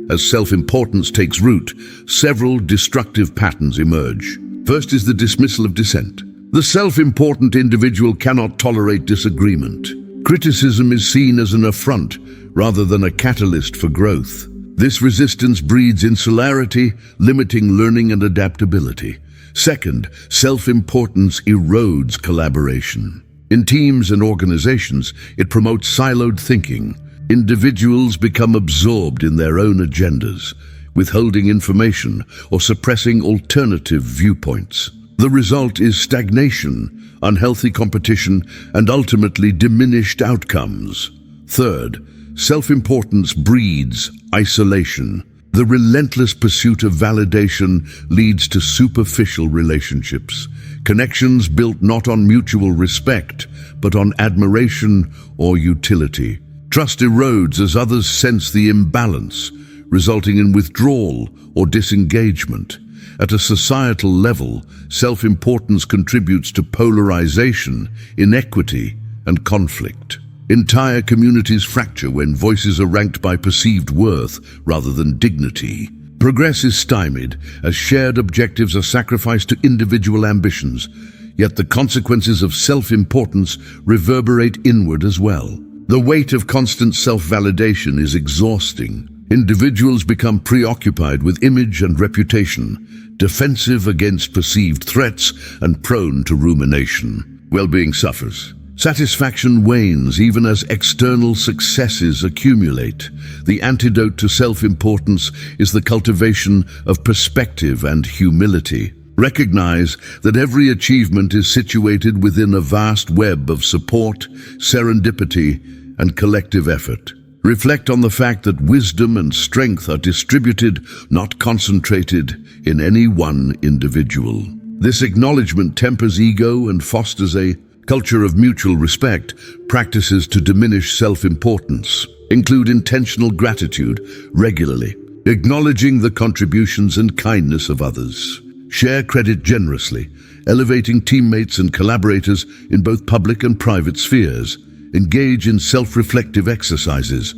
As self-importance takes root, several destructive patterns emerge. First is the dismissal of dissent. The self-important individual cannot tolerate disagreement. Criticism is seen as an affront rather than a catalyst for growth. This resistance breeds insularity, limiting learning and adaptability. Second, self-importance erodes collaboration. In teams and organizations, it promotes siloed thinking. Individuals become absorbed in their own agendas, withholding information or suppressing alternative viewpoints. The result is stagnation, unhealthy competition, and ultimately diminished outcomes. Third, self-importance breeds isolation. The relentless pursuit of validation leads to superficial relationships, connections built not on mutual respect, but on admiration or utility. Trust erodes as others sense the imbalance, resulting in withdrawal or disengagement. At a societal level, self-importance contributes to polarization, inequity, and conflict. Entire communities fracture when voices are ranked by perceived worth rather than dignity. Progress is stymied as shared objectives are sacrificed to individual ambitions, yet the consequences of self-importance reverberate inward as well. The weight of constant self-validation is exhausting. Individuals become preoccupied with image and reputation, defensive against perceived threats and prone to rumination. Well-being suffers. Satisfaction wanes even as external successes accumulate. The antidote to self-importance is the cultivation of perspective and humility. Recognize that every achievement is situated within a vast web of support, serendipity, and collective effort. Reflect on the fact that wisdom and strength are distributed, not concentrated, in any one individual. This acknowledgement tempers ego and fosters a culture of mutual respect. Practices to diminish self-importance include intentional gratitude regularly, acknowledging the contributions and kindness of others. Share credit generously, elevating teammates and collaborators in both public and private spheres. Engage in self-reflective exercises.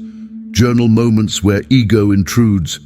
Journal moments where ego intrudes,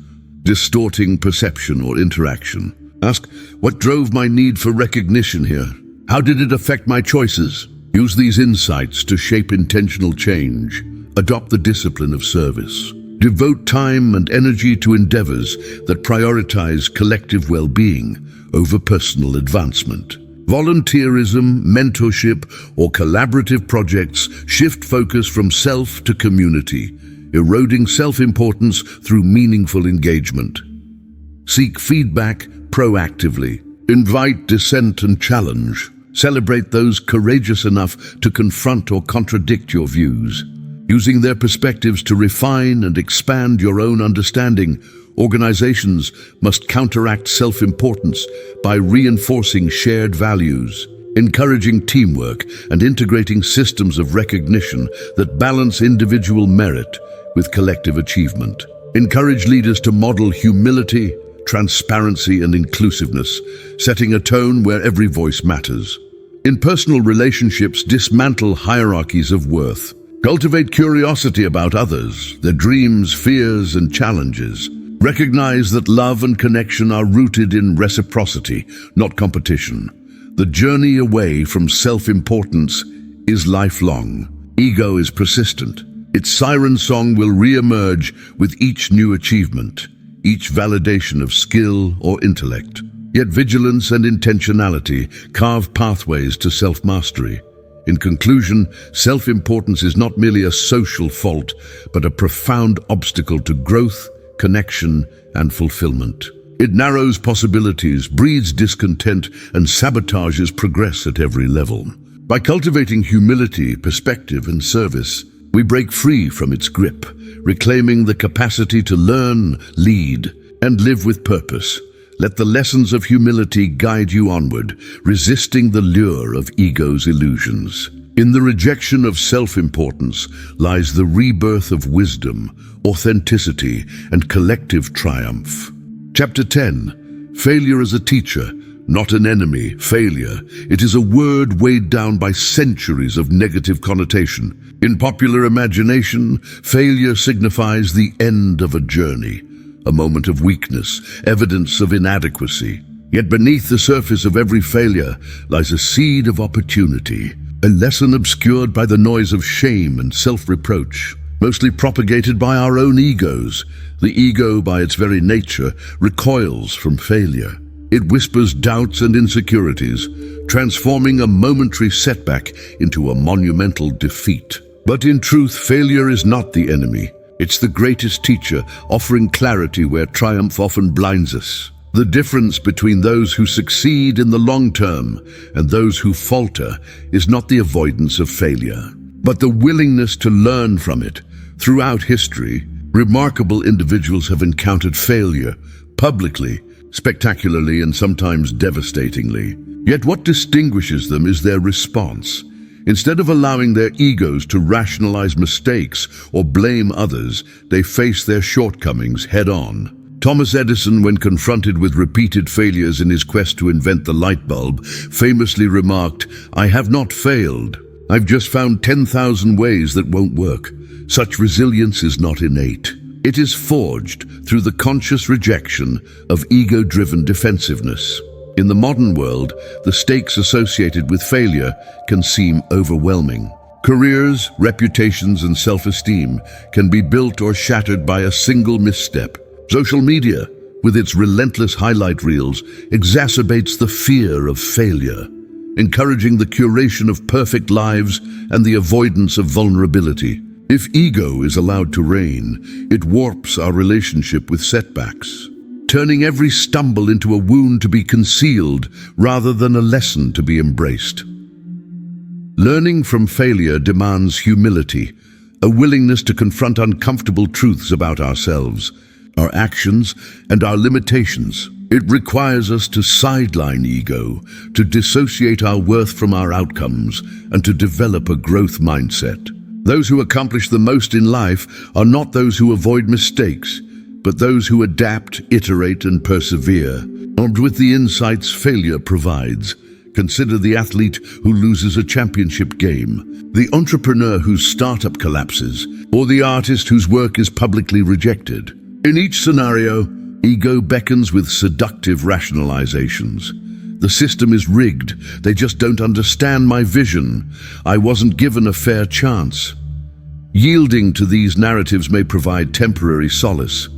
distorting perception or interaction. Ask, what drove my need for recognition here? How did it affect my choices? Use these insights to shape intentional change. Adopt the discipline of service. Devote time and energy to endeavors that prioritize collective well-being over personal advancement. Volunteerism, mentorship, or collaborative projects shift focus from self to community, eroding self-importance through meaningful engagement. Seek feedback proactively. Invite dissent and challenge. Celebrate those courageous enough to confront or contradict your views. Using their perspectives to refine and expand your own understanding, organizations must counteract self-importance by reinforcing shared values, encouraging teamwork, and integrating systems of recognition that balance individual merit with collective achievement. Encourage leaders to model humility, transparency, and inclusiveness, setting a tone where every voice matters. In personal relationships, dismantle hierarchies of worth. Cultivate curiosity about others, their dreams, fears, and challenges. Recognize that love and connection are rooted in reciprocity, not competition. The journey away from self-importance is lifelong. Ego is persistent. Its siren song will re-emerge with each new achievement, each validation of skill or intellect. Yet vigilance and intentionality carve pathways to self-mastery. In conclusion, self-importance is not merely a social fault, but a profound obstacle to growth, connection, and fulfillment. It narrows possibilities, breeds discontent, and sabotages progress at every level. By cultivating humility, perspective, and service, we break free from its grip, reclaiming the capacity to learn, lead, and live with purpose. Let the lessons of humility guide you onward, resisting the lure of ego's illusions. In the rejection of self-importance lies the rebirth of wisdom, authenticity, and collective triumph. Chapter 10. Failure as a teacher, not an enemy. Failure. It is a word weighed down by centuries of negative connotation. In popular imagination, failure signifies the end of a journey, a moment of weakness, evidence of inadequacy. Yet beneath the surface of every failure lies a seed of opportunity, a lesson obscured by the noise of shame and self-reproach, mostly propagated by our own egos. The ego, by its very nature, recoils from failure. It whispers doubts and insecurities, transforming a momentary setback into a monumental defeat. But in truth, failure is not the enemy. It's the greatest teacher, offering clarity where triumph often blinds us. The difference between those who succeed in the long term and those who falter is not the avoidance of failure, but the willingness to learn from it. Throughout history, remarkable individuals have encountered failure, publicly, spectacularly, and sometimes devastatingly. Yet what distinguishes them is their response. Instead of allowing their egos to rationalize mistakes or blame others, they face their shortcomings head-on. Thomas Edison, when confronted with repeated failures in his quest to invent the light bulb, famously remarked, "I have not failed. I've just found 10,000 ways that won't work." Such resilience is not innate. It is forged through the conscious rejection of ego-driven defensiveness. In the modern world, the stakes associated with failure can seem overwhelming. Careers, reputations, and self-esteem can be built or shattered by a single misstep. Social media, with its relentless highlight reels, exacerbates the fear of failure, encouraging the curation of perfect lives and the avoidance of vulnerability. If ego is allowed to reign, it warps our relationship with setbacks, turning every stumble into a wound to be concealed rather than a lesson to be embraced. Learning from failure demands humility, a willingness to confront uncomfortable truths about ourselves, our actions, and our limitations. It requires us to sideline ego, to dissociate our worth from our outcomes, and to develop a growth mindset. Those who accomplish the most in life are not those who avoid mistakes, but those who adapt, iterate, and persevere. Armed with the insights failure provides, consider the athlete who loses a championship game, the entrepreneur whose startup collapses, or the artist whose work is publicly rejected. In each scenario, ego beckons with seductive rationalizations. The system is rigged. They just don't understand my vision. I wasn't given a fair chance. Yielding to these narratives may provide temporary solace,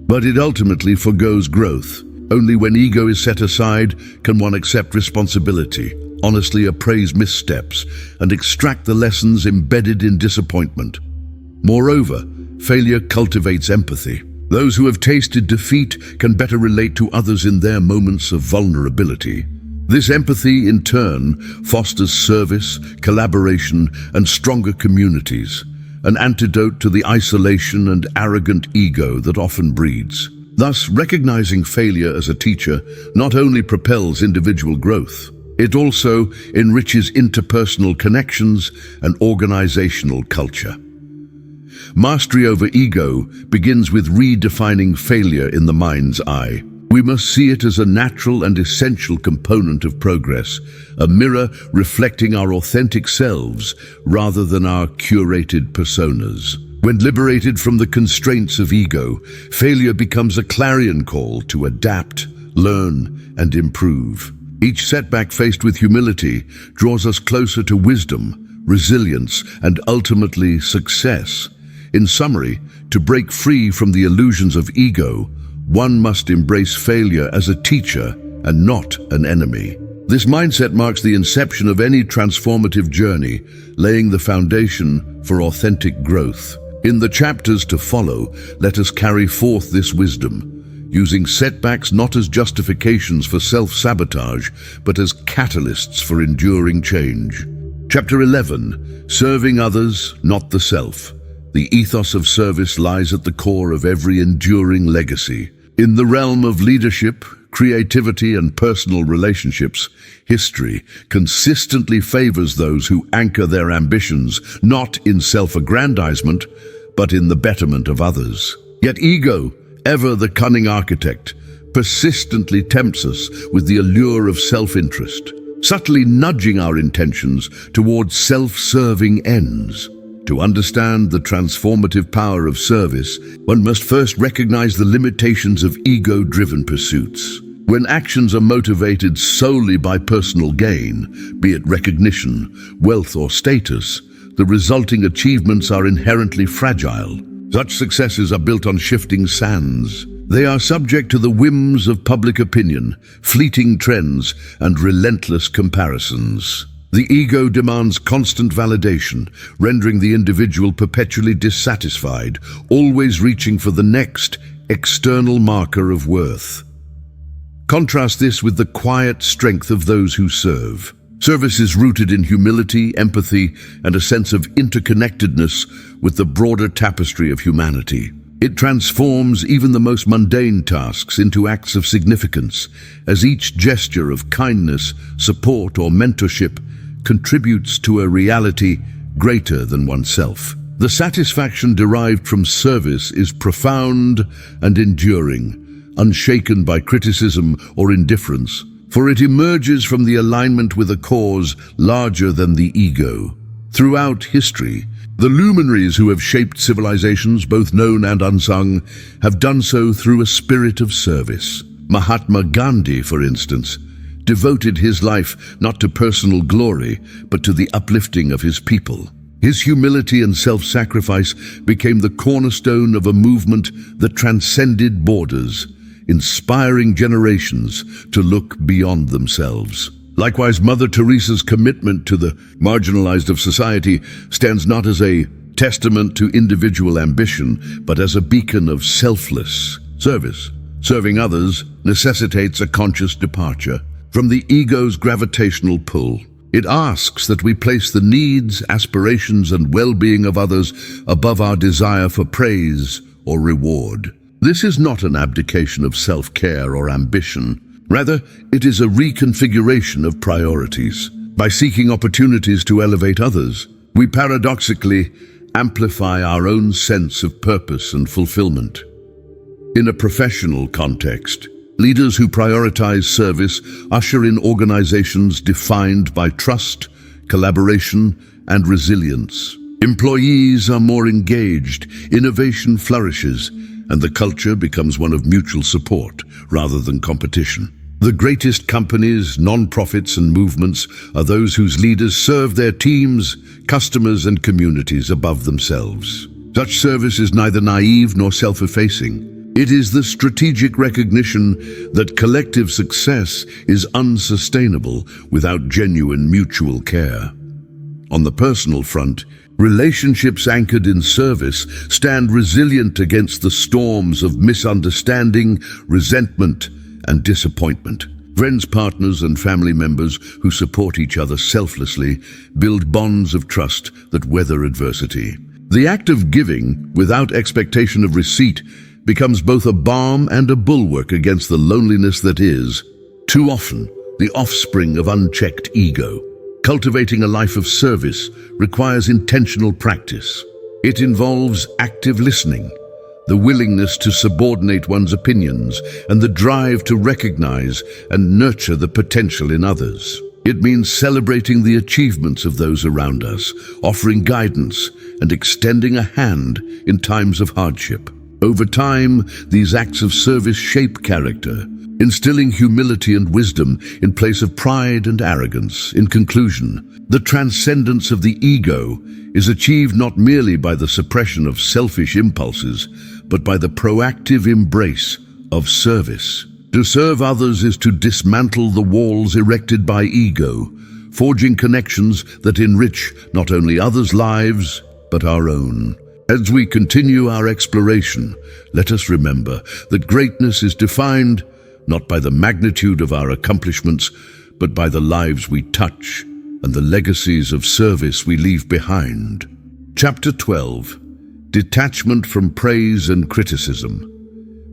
but it ultimately forgoes growth. Only when ego is set aside can one accept responsibility, honestly appraise missteps, and extract the lessons embedded in disappointment. Moreover, failure cultivates empathy. Those who have tasted defeat can better relate to others in their moments of vulnerability. This empathy, in turn, fosters service, collaboration, and stronger communities, an antidote to the isolation and arrogant ego that often breeds. Thus, recognizing failure as a teacher not only propels individual growth, it also enriches interpersonal connections and organizational culture. Mastery over ego begins with redefining failure in the mind's eye. We must see it as a natural and essential component of progress, a mirror reflecting our authentic selves rather than our curated personas. When liberated from the constraints of ego, failure becomes a clarion call to adapt, learn, and improve. Each setback faced with humility draws us closer to wisdom, resilience, and ultimately success. In summary, to break free from the illusions of ego, one must embrace failure as a teacher and not an enemy. This mindset marks the inception of any transformative journey, laying the foundation for authentic growth. In the chapters to follow, let us carry forth this wisdom, using setbacks not as justifications for self-sabotage, but as catalysts for enduring change. Chapter 11, Serving Others, Not the Self. The ethos of service lies at the core of every enduring legacy. In the realm of leadership, creativity, and personal relationships, history consistently favors those who anchor their ambitions not in self-aggrandizement, but in the betterment of others. Yet ego, ever the cunning architect, persistently tempts us with the allure of self-interest, subtly nudging our intentions towards self-serving ends. To understand the transformative power of service, one must first recognize the limitations of ego-driven pursuits. When actions are motivated solely by personal gain, be it recognition, wealth, or status, the resulting achievements are inherently fragile. Such successes are built on shifting sands. They are subject to the whims of public opinion, fleeting trends, and relentless comparisons. The ego demands constant validation, rendering the individual perpetually dissatisfied, always reaching for the next external marker of worth. Contrast this with the quiet strength of those who serve. Service is rooted in humility, empathy, and a sense of interconnectedness with the broader tapestry of humanity. It transforms even the most mundane tasks into acts of significance, as each gesture of kindness, support, or mentorship contributes to a reality greater than oneself. The satisfaction derived from service is profound and enduring, unshaken by criticism or indifference, for it emerges from the alignment with a cause larger than the ego. Throughout history, the luminaries who have shaped civilizations, both known and unsung, have done so through a spirit of service. Mahatma Gandhi, for instance, devoted his life not to personal glory, but to the uplifting of his people. His humility and self-sacrifice became the cornerstone of a movement that transcended borders, inspiring generations to look beyond themselves. Likewise, Mother Teresa's commitment to the marginalized of society stands not as a testament to individual ambition, but as a beacon of selfless service. Serving others necessitates a conscious departure from the ego's gravitational pull. It asks that we place the needs, aspirations, and well-being of others above our desire for praise or reward. This is not an abdication of self-care or ambition. Rather, it is a reconfiguration of priorities. By seeking opportunities to elevate others, we paradoxically amplify our own sense of purpose and fulfillment. In a professional context, leaders who prioritize service usher in organizations defined by trust, collaboration, and resilience. Employees are more engaged, innovation flourishes, and the culture becomes one of mutual support rather than competition. The greatest companies, non-profits, and movements are those whose leaders serve their teams, customers, and communities above themselves. Such service is neither naive nor self-effacing. It is the strategic recognition that collective success is unsustainable without genuine mutual care. On the personal front, relationships anchored in service stand resilient against the storms of misunderstanding, resentment, and disappointment. Friends, partners, and family members who support each other selflessly build bonds of trust that weather adversity. The act of giving, without expectation of receipt, becomes both a balm and a bulwark against the loneliness that is, too often, the offspring of unchecked ego. Cultivating a life of service requires intentional practice. It involves active listening, the willingness to subordinate one's opinions, and the drive to recognize and nurture the potential in others. It means celebrating the achievements of those around us, offering guidance, and extending a hand in times of hardship. Over time, these acts of service shape character, instilling humility and wisdom in place of pride and arrogance. In conclusion, the transcendence of the ego is achieved not merely by the suppression of selfish impulses, but by the proactive embrace of service. To serve others is to dismantle the walls erected by ego, forging connections that enrich not only others' lives, but our own. As we continue our exploration, let us remember that greatness is defined not by the magnitude of our accomplishments, but by the lives we touch and the legacies of service we leave behind. Chapter 12. Detachment from praise and criticism.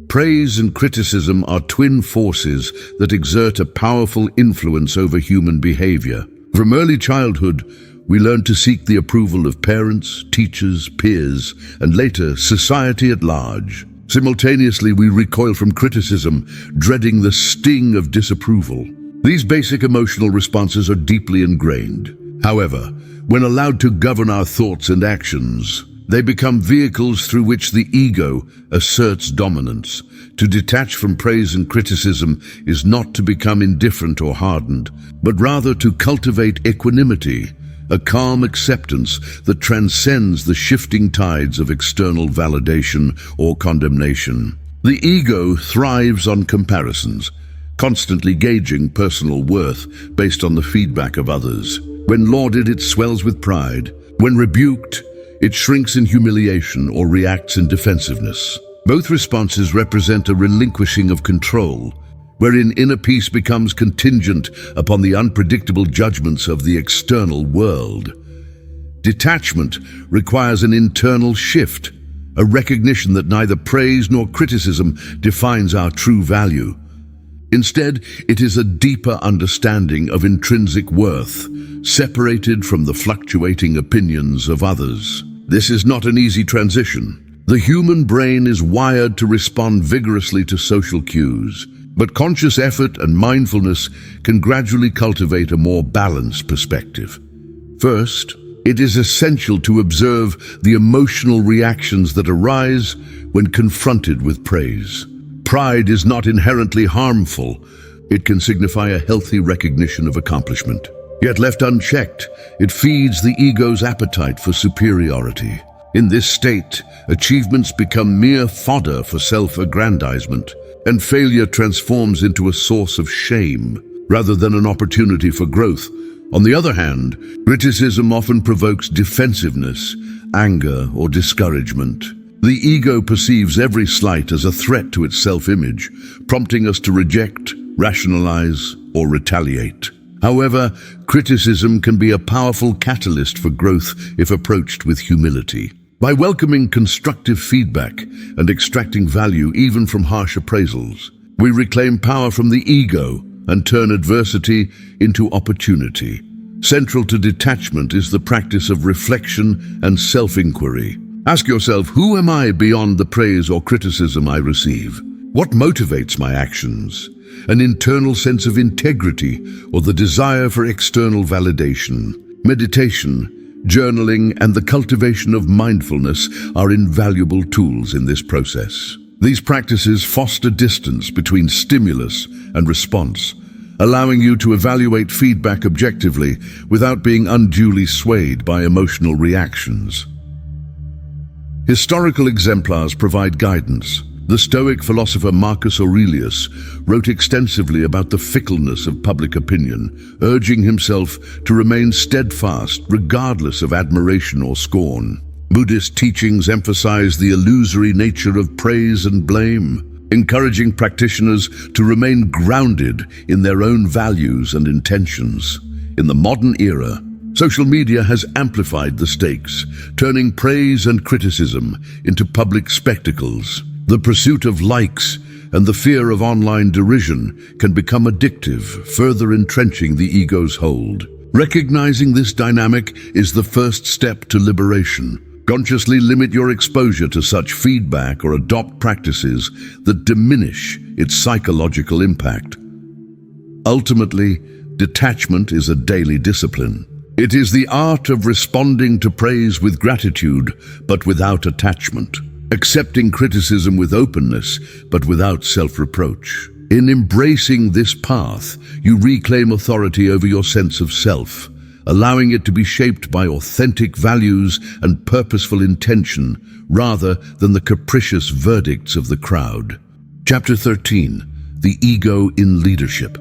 Praise and criticism are twin forces that exert a powerful influence over human behavior. From early childhood, we learn to seek the approval of parents, teachers, peers, and later society at large. Simultaneously, we recoil from criticism, dreading the sting of disapproval. These basic emotional responses are deeply ingrained. However, when allowed to govern our thoughts and actions, they become vehicles through which the ego asserts dominance. To detach from praise and criticism is not to become indifferent or hardened, but rather to cultivate equanimity, a calm acceptance that transcends the shifting tides of external validation or condemnation. The ego thrives on comparisons, constantly gauging personal worth based on the feedback of others. When lauded, it swells with pride. When rebuked, it shrinks in humiliation or reacts in defensiveness. Both responses represent a relinquishing of control, wherein inner peace becomes contingent upon the unpredictable judgments of the external world. Detachment requires an internal shift, a recognition that neither praise nor criticism defines our true value. Instead, it is a deeper understanding of intrinsic worth, separated from the fluctuating opinions of others. This is not an easy transition. The human brain is wired to respond vigorously to social cues, but conscious effort and mindfulness can gradually cultivate a more balanced perspective. First, it is essential to observe the emotional reactions that arise when confronted with praise. Pride is not inherently harmful. It can signify a healthy recognition of accomplishment. Yet left unchecked, it feeds the ego's appetite for superiority. In this state, achievements become mere fodder for self-aggrandizement, and failure transforms into a source of shame rather than an opportunity for growth. On the other hand, criticism often provokes defensiveness, anger, or discouragement. The ego perceives every slight as a threat to its self-image, prompting us to reject, rationalize, or retaliate. However, criticism can be a powerful catalyst for growth if approached with humility. By welcoming constructive feedback and extracting value even from harsh appraisals, we reclaim power from the ego and turn adversity into opportunity. Central to detachment is the practice of reflection and self-inquiry. Ask yourself, who am I beyond the praise or criticism I receive? What motivates my actions? An internal sense of integrity or the desire for external validation? Meditation, journaling, and the cultivation of mindfulness are invaluable tools in this process. These practices foster distance between stimulus and response, allowing you to evaluate feedback objectively without being unduly swayed by emotional reactions. Historical exemplars provide guidance. The Stoic philosopher Marcus Aurelius wrote extensively about the fickleness of public opinion, urging himself to remain steadfast regardless of admiration or scorn. Buddhist teachings emphasize the illusory nature of praise and blame, encouraging practitioners to remain grounded in their own values and intentions. In the modern era, social media has amplified the stakes, turning praise and criticism into public spectacles. The pursuit of likes and the fear of online derision can become addictive, further entrenching the ego's hold. Recognizing this dynamic is the first step to liberation. Consciously limit your exposure to such feedback or adopt practices that diminish its psychological impact. Ultimately, detachment is a daily discipline. It is the art of responding to praise with gratitude, but without attachment. Accepting criticism with openness, but without self-reproach. In embracing this path, you reclaim authority over your sense of self, allowing it to be shaped by authentic values and purposeful intention, rather than the capricious verdicts of the crowd. Chapter 13. The Ego in Leadership.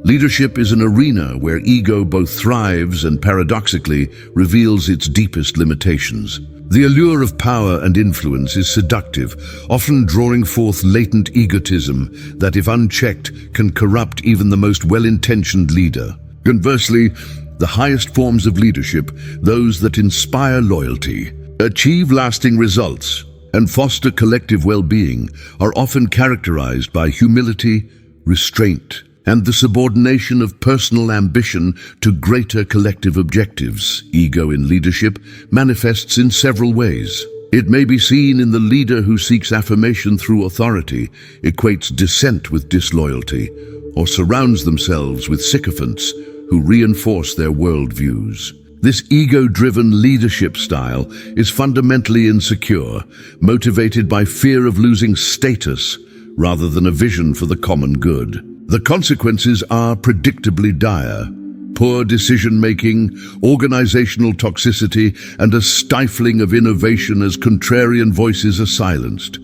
Leadership is an arena where ego both thrives and paradoxically reveals its deepest limitations. The allure of power and influence is seductive, often drawing forth latent egotism that, if unchecked, can corrupt even the most well-intentioned leader. Conversely, the highest forms of leadership, those that inspire loyalty, achieve lasting results, and foster collective well-being, are often characterized by humility, restraint, and the subordination of personal ambition to greater collective objectives. Ego in leadership manifests in several ways. It may be seen in the leader who seeks affirmation through authority, equates dissent with disloyalty, or surrounds themselves with sycophants who reinforce their worldviews. This ego-driven leadership style is fundamentally insecure, motivated by fear of losing status rather than a vision for the common good. The consequences are predictably dire: poor decision-making, organizational toxicity, and a stifling of innovation as contrarian voices are silenced.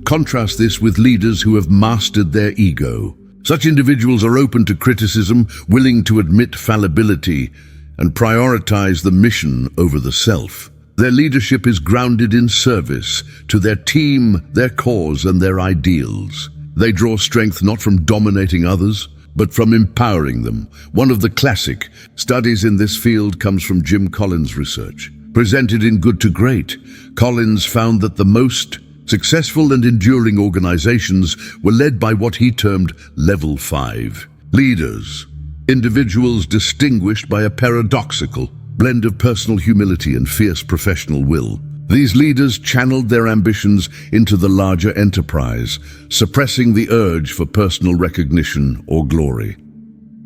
Contrast this with leaders who have mastered their ego. Such individuals are open to criticism, willing to admit fallibility, and prioritize the mission over the self. Their leadership is grounded in service to their team, their cause, and their ideals. They draw strength not from dominating others, but from empowering them. One of the classic studies in this field comes from Jim Collins' research. Presented in Good to Great, Collins found that the most successful and enduring organizations were led by what he termed Level 5 leaders. Individuals distinguished by a paradoxical blend of personal humility and fierce professional will. These leaders channeled their ambitions into the larger enterprise, suppressing the urge for personal recognition or glory.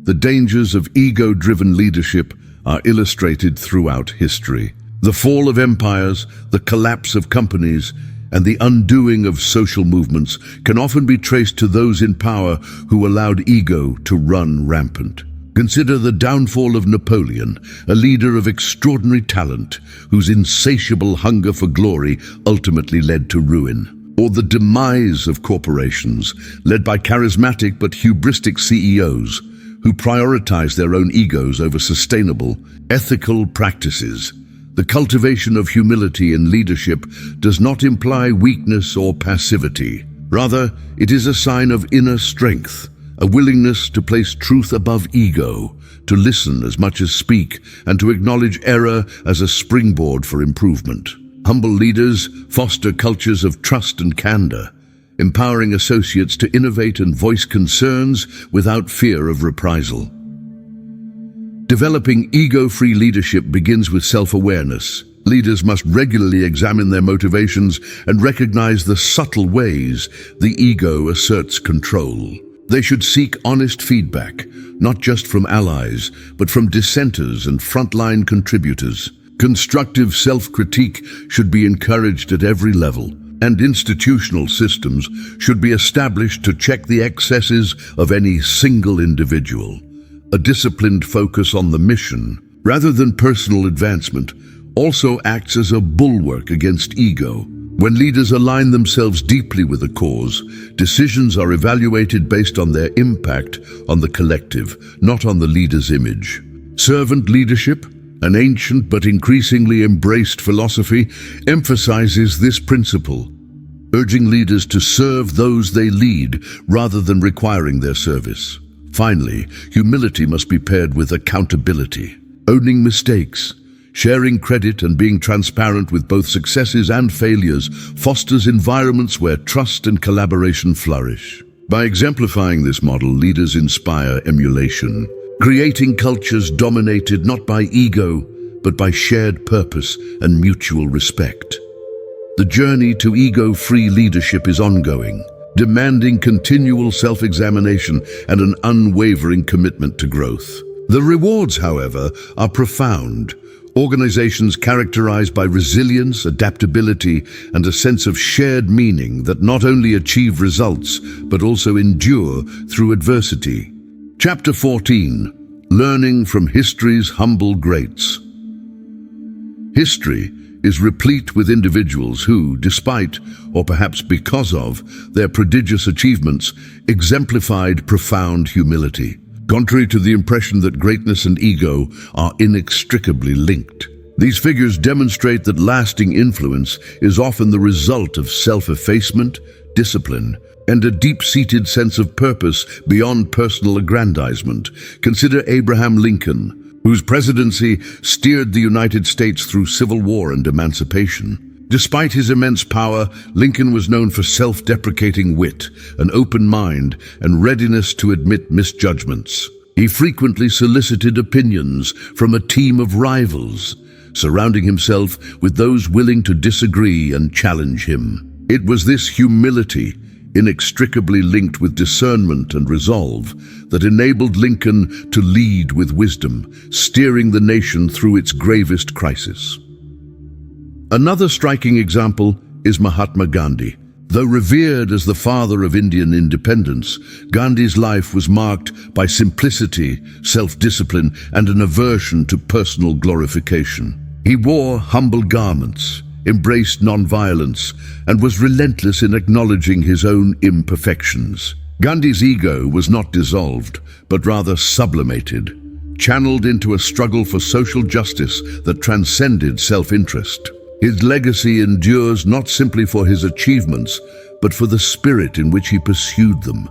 The dangers of ego-driven leadership are illustrated throughout history. The fall of empires, the collapse of companies, and the undoing of social movements can often be traced to those in power who allowed ego to run rampant. Consider the downfall of Napoleon, a leader of extraordinary talent whose insatiable hunger for glory ultimately led to ruin. Or the demise of corporations, led by charismatic but hubristic CEOs who prioritize their own egos over sustainable, ethical practices. The cultivation of humility in leadership does not imply weakness or passivity. Rather, it is a sign of inner strength, a willingness to place truth above ego, to listen as much as speak, and to acknowledge error as a springboard for improvement. Humble leaders foster cultures of trust and candor, empowering associates to innovate and voice concerns without fear of reprisal. Developing ego-free leadership begins with self-awareness. Leaders must regularly examine their motivations and recognize the subtle ways the ego asserts control. They should seek honest feedback, not just from allies, but from dissenters and frontline contributors. Constructive self-critique should be encouraged at every level, and institutional systems should be established to check the excesses of any single individual. A disciplined focus on the mission, rather than personal advancement, also acts as a bulwark against ego. When leaders align themselves deeply with a cause, decisions are evaluated based on their impact on the collective, not on the leader's image. Servant leadership, an ancient but increasingly embraced philosophy, emphasizes this principle, urging leaders to serve those they lead rather than requiring their service. Finally, humility must be paired with accountability. Owning mistakes, sharing credit, and being transparent with both successes and failures fosters environments where trust and collaboration flourish. By exemplifying this model, leaders inspire emulation, creating cultures dominated not by ego, but by shared purpose and mutual respect. The journey to ego-free leadership is ongoing, demanding continual self-examination and an unwavering commitment to growth. The rewards, however, are profound. Organizations characterized by resilience, adaptability, and a sense of shared meaning that not only achieve results, but also endure through adversity. Chapter 14: Learning from History's Humble Greats. History is replete with individuals who, despite, or perhaps because of, their prodigious achievements, exemplified profound humility. Contrary to the impression that greatness and ego are inextricably linked, these figures demonstrate that lasting influence is often the result of self-effacement, discipline, and a deep-seated sense of purpose beyond personal aggrandizement. Consider Abraham Lincoln, whose presidency steered the United States through civil war and emancipation. Despite his immense power, Lincoln was known for self-deprecating wit, an open mind, and readiness to admit misjudgments. He frequently solicited opinions from a team of rivals, surrounding himself with those willing to disagree and challenge him. It was this humility, inextricably linked with discernment and resolve, that enabled Lincoln to lead with wisdom, steering the nation through its gravest crisis. Another striking example is Mahatma Gandhi. Though revered as the father of Indian independence, Gandhi's life was marked by simplicity, self-discipline, and an aversion to personal glorification. He wore humble garments, embraced non-violence, and was relentless in acknowledging his own imperfections. Gandhi's ego was not dissolved, but rather sublimated, channeled into a struggle for social justice that transcended self-interest. His legacy endures not simply for his achievements, but for the spirit in which he pursued them.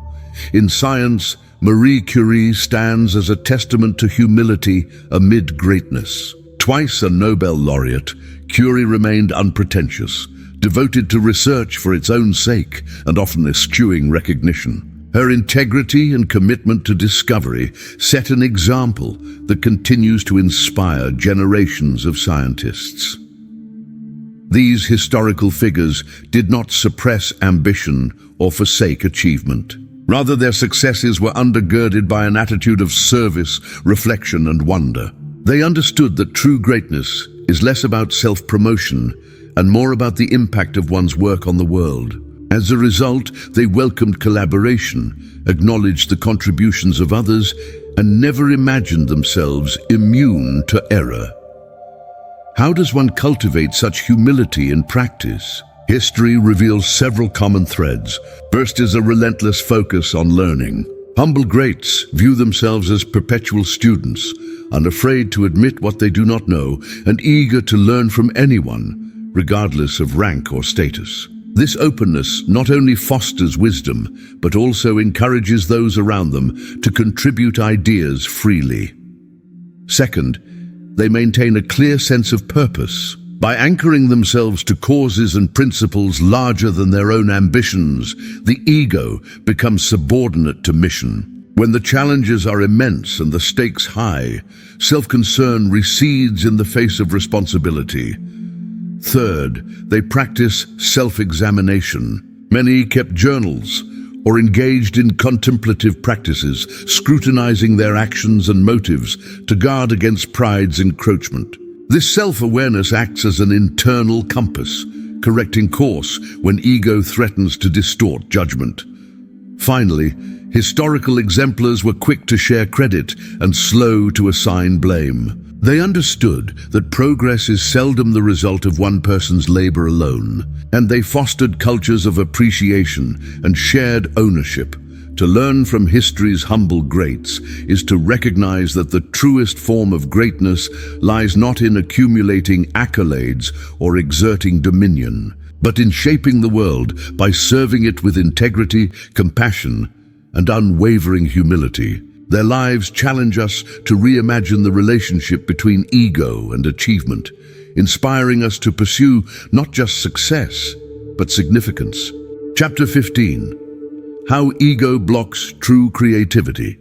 In science, Marie Curie stands as a testament to humility amid greatness. Twice a Nobel laureate, Curie remained unpretentious, devoted to research for its own sake and often eschewing recognition. Her integrity and commitment to discovery set an example that continues to inspire generations of scientists. These historical figures did not suppress ambition or forsake achievement. Rather, their successes were undergirded by an attitude of service, reflection, and wonder. They understood that true greatness is less about self-promotion and more about the impact of one's work on the world. As a result, they welcomed collaboration, acknowledged the contributions of others, and never imagined themselves immune to error. How does one cultivate such humility in practice? History reveals several common threads. First is a relentless focus on learning. Humble greats view themselves as perpetual students, unafraid to admit what they do not know and eager to learn from anyone, regardless of rank or status. This openness not only fosters wisdom, but also encourages those around them to contribute ideas freely. Second, they maintain a clear sense of purpose. By anchoring themselves to causes and principles larger than their own ambitions, the ego becomes subordinate to mission. When the challenges are immense and the stakes high, self-concern recedes in the face of responsibility. Third, they practice self-examination. Many kept journals or engaged in contemplative practices, scrutinizing their actions and motives to guard against pride's encroachment. This self-awareness acts as an internal compass, correcting course when ego threatens to distort judgment. Finally, historical exemplars were quick to share credit and slow to assign blame. They understood that progress is seldom the result of one person's labor alone, and they fostered cultures of appreciation and shared ownership. To learn from history's humble greats is to recognize that the truest form of greatness lies not in accumulating accolades or exerting dominion, but in shaping the world by serving it with integrity, compassion, and unwavering humility. Their lives challenge us to reimagine the relationship between ego and achievement, inspiring us to pursue not just success, but significance. Chapter 15. How ego blocks true creativity.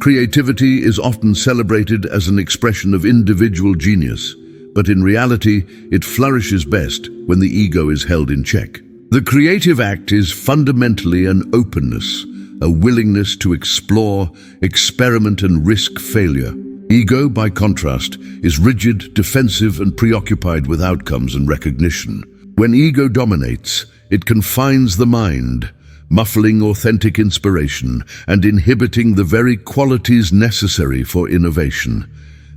Creativity is often celebrated as an expression of individual genius, but in reality, it flourishes best when the ego is held in check. The creative act is fundamentally an openness, a willingness to explore, experiment, and risk failure. Ego, by contrast, is rigid, defensive, and preoccupied with outcomes and recognition. When ego dominates, it confines the mind, muffling authentic inspiration and inhibiting the very qualities necessary for innovation.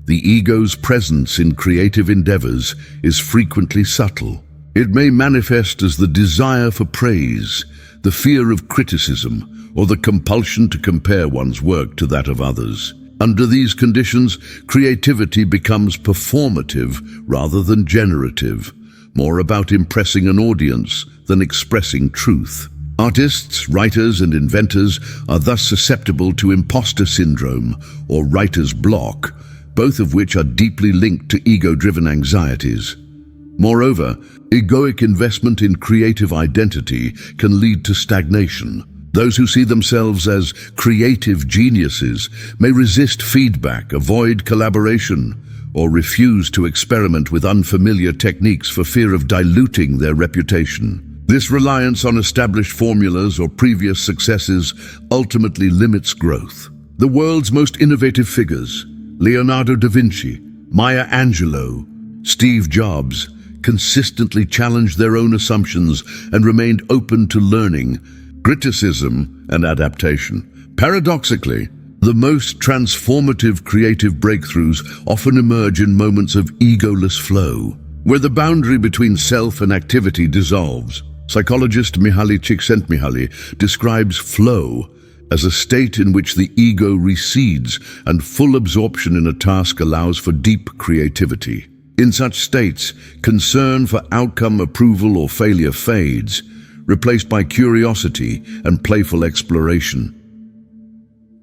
The ego's presence in creative endeavors is frequently subtle. It may manifest as the desire for praise, the fear of criticism, or the compulsion to compare one's work to that of others. Under these conditions, creativity becomes performative rather than generative, more about impressing an audience than expressing truth. Artists, writers, and inventors are thus susceptible to imposter syndrome or writer's block, both of which are deeply linked to ego-driven anxieties. Moreover, egoic investment in creative identity can lead to stagnation. Those who see themselves as creative geniuses may resist feedback, avoid collaboration, or refuse to experiment with unfamiliar techniques for fear of diluting their reputation. This reliance on established formulas or previous successes ultimately limits growth. The world's most innovative figures, Leonardo da Vinci, Maya Angelou, Steve Jobs, consistently challenged their own assumptions and remained open to learning, criticism, and adaptation. Paradoxically, the most transformative creative breakthroughs often emerge in moments of egoless flow, where the boundary between self and activity dissolves. Psychologist Mihaly Csikszentmihalyi describes flow as a state in which the ego recedes and full absorption in a task allows for deep creativity. In such states, concern for outcome, approval, or failure fades, replaced by curiosity and playful exploration.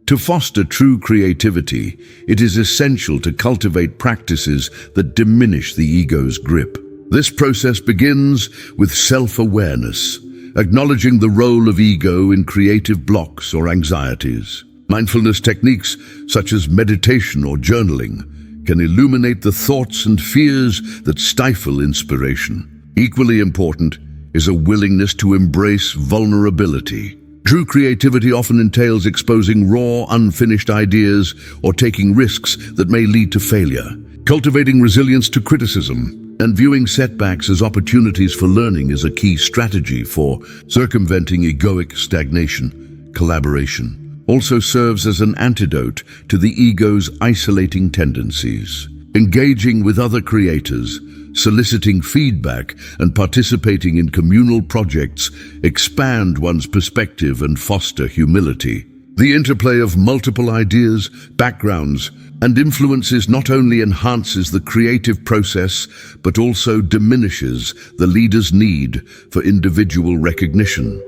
To foster true creativity, it is essential to cultivate practices that diminish the ego's grip. This process begins with self-awareness, acknowledging the role of ego in creative blocks or anxieties. Mindfulness techniques such as meditation or journaling can illuminate the thoughts and fears that stifle inspiration. Equally important is a willingness to embrace vulnerability. True creativity often entails exposing raw, unfinished ideas or taking risks that may lead to failure. Cultivating resilience to criticism and viewing setbacks as opportunities for learning is a key strategy for circumventing egoic stagnation. Collaboration also serves as an antidote to the ego's isolating tendencies. Engaging with other creators, soliciting feedback, and participating in communal projects expand one's perspective and foster humility. The interplay of multiple ideas, backgrounds, and influences not only enhances the creative process, but also diminishes the leader's need for individual recognition.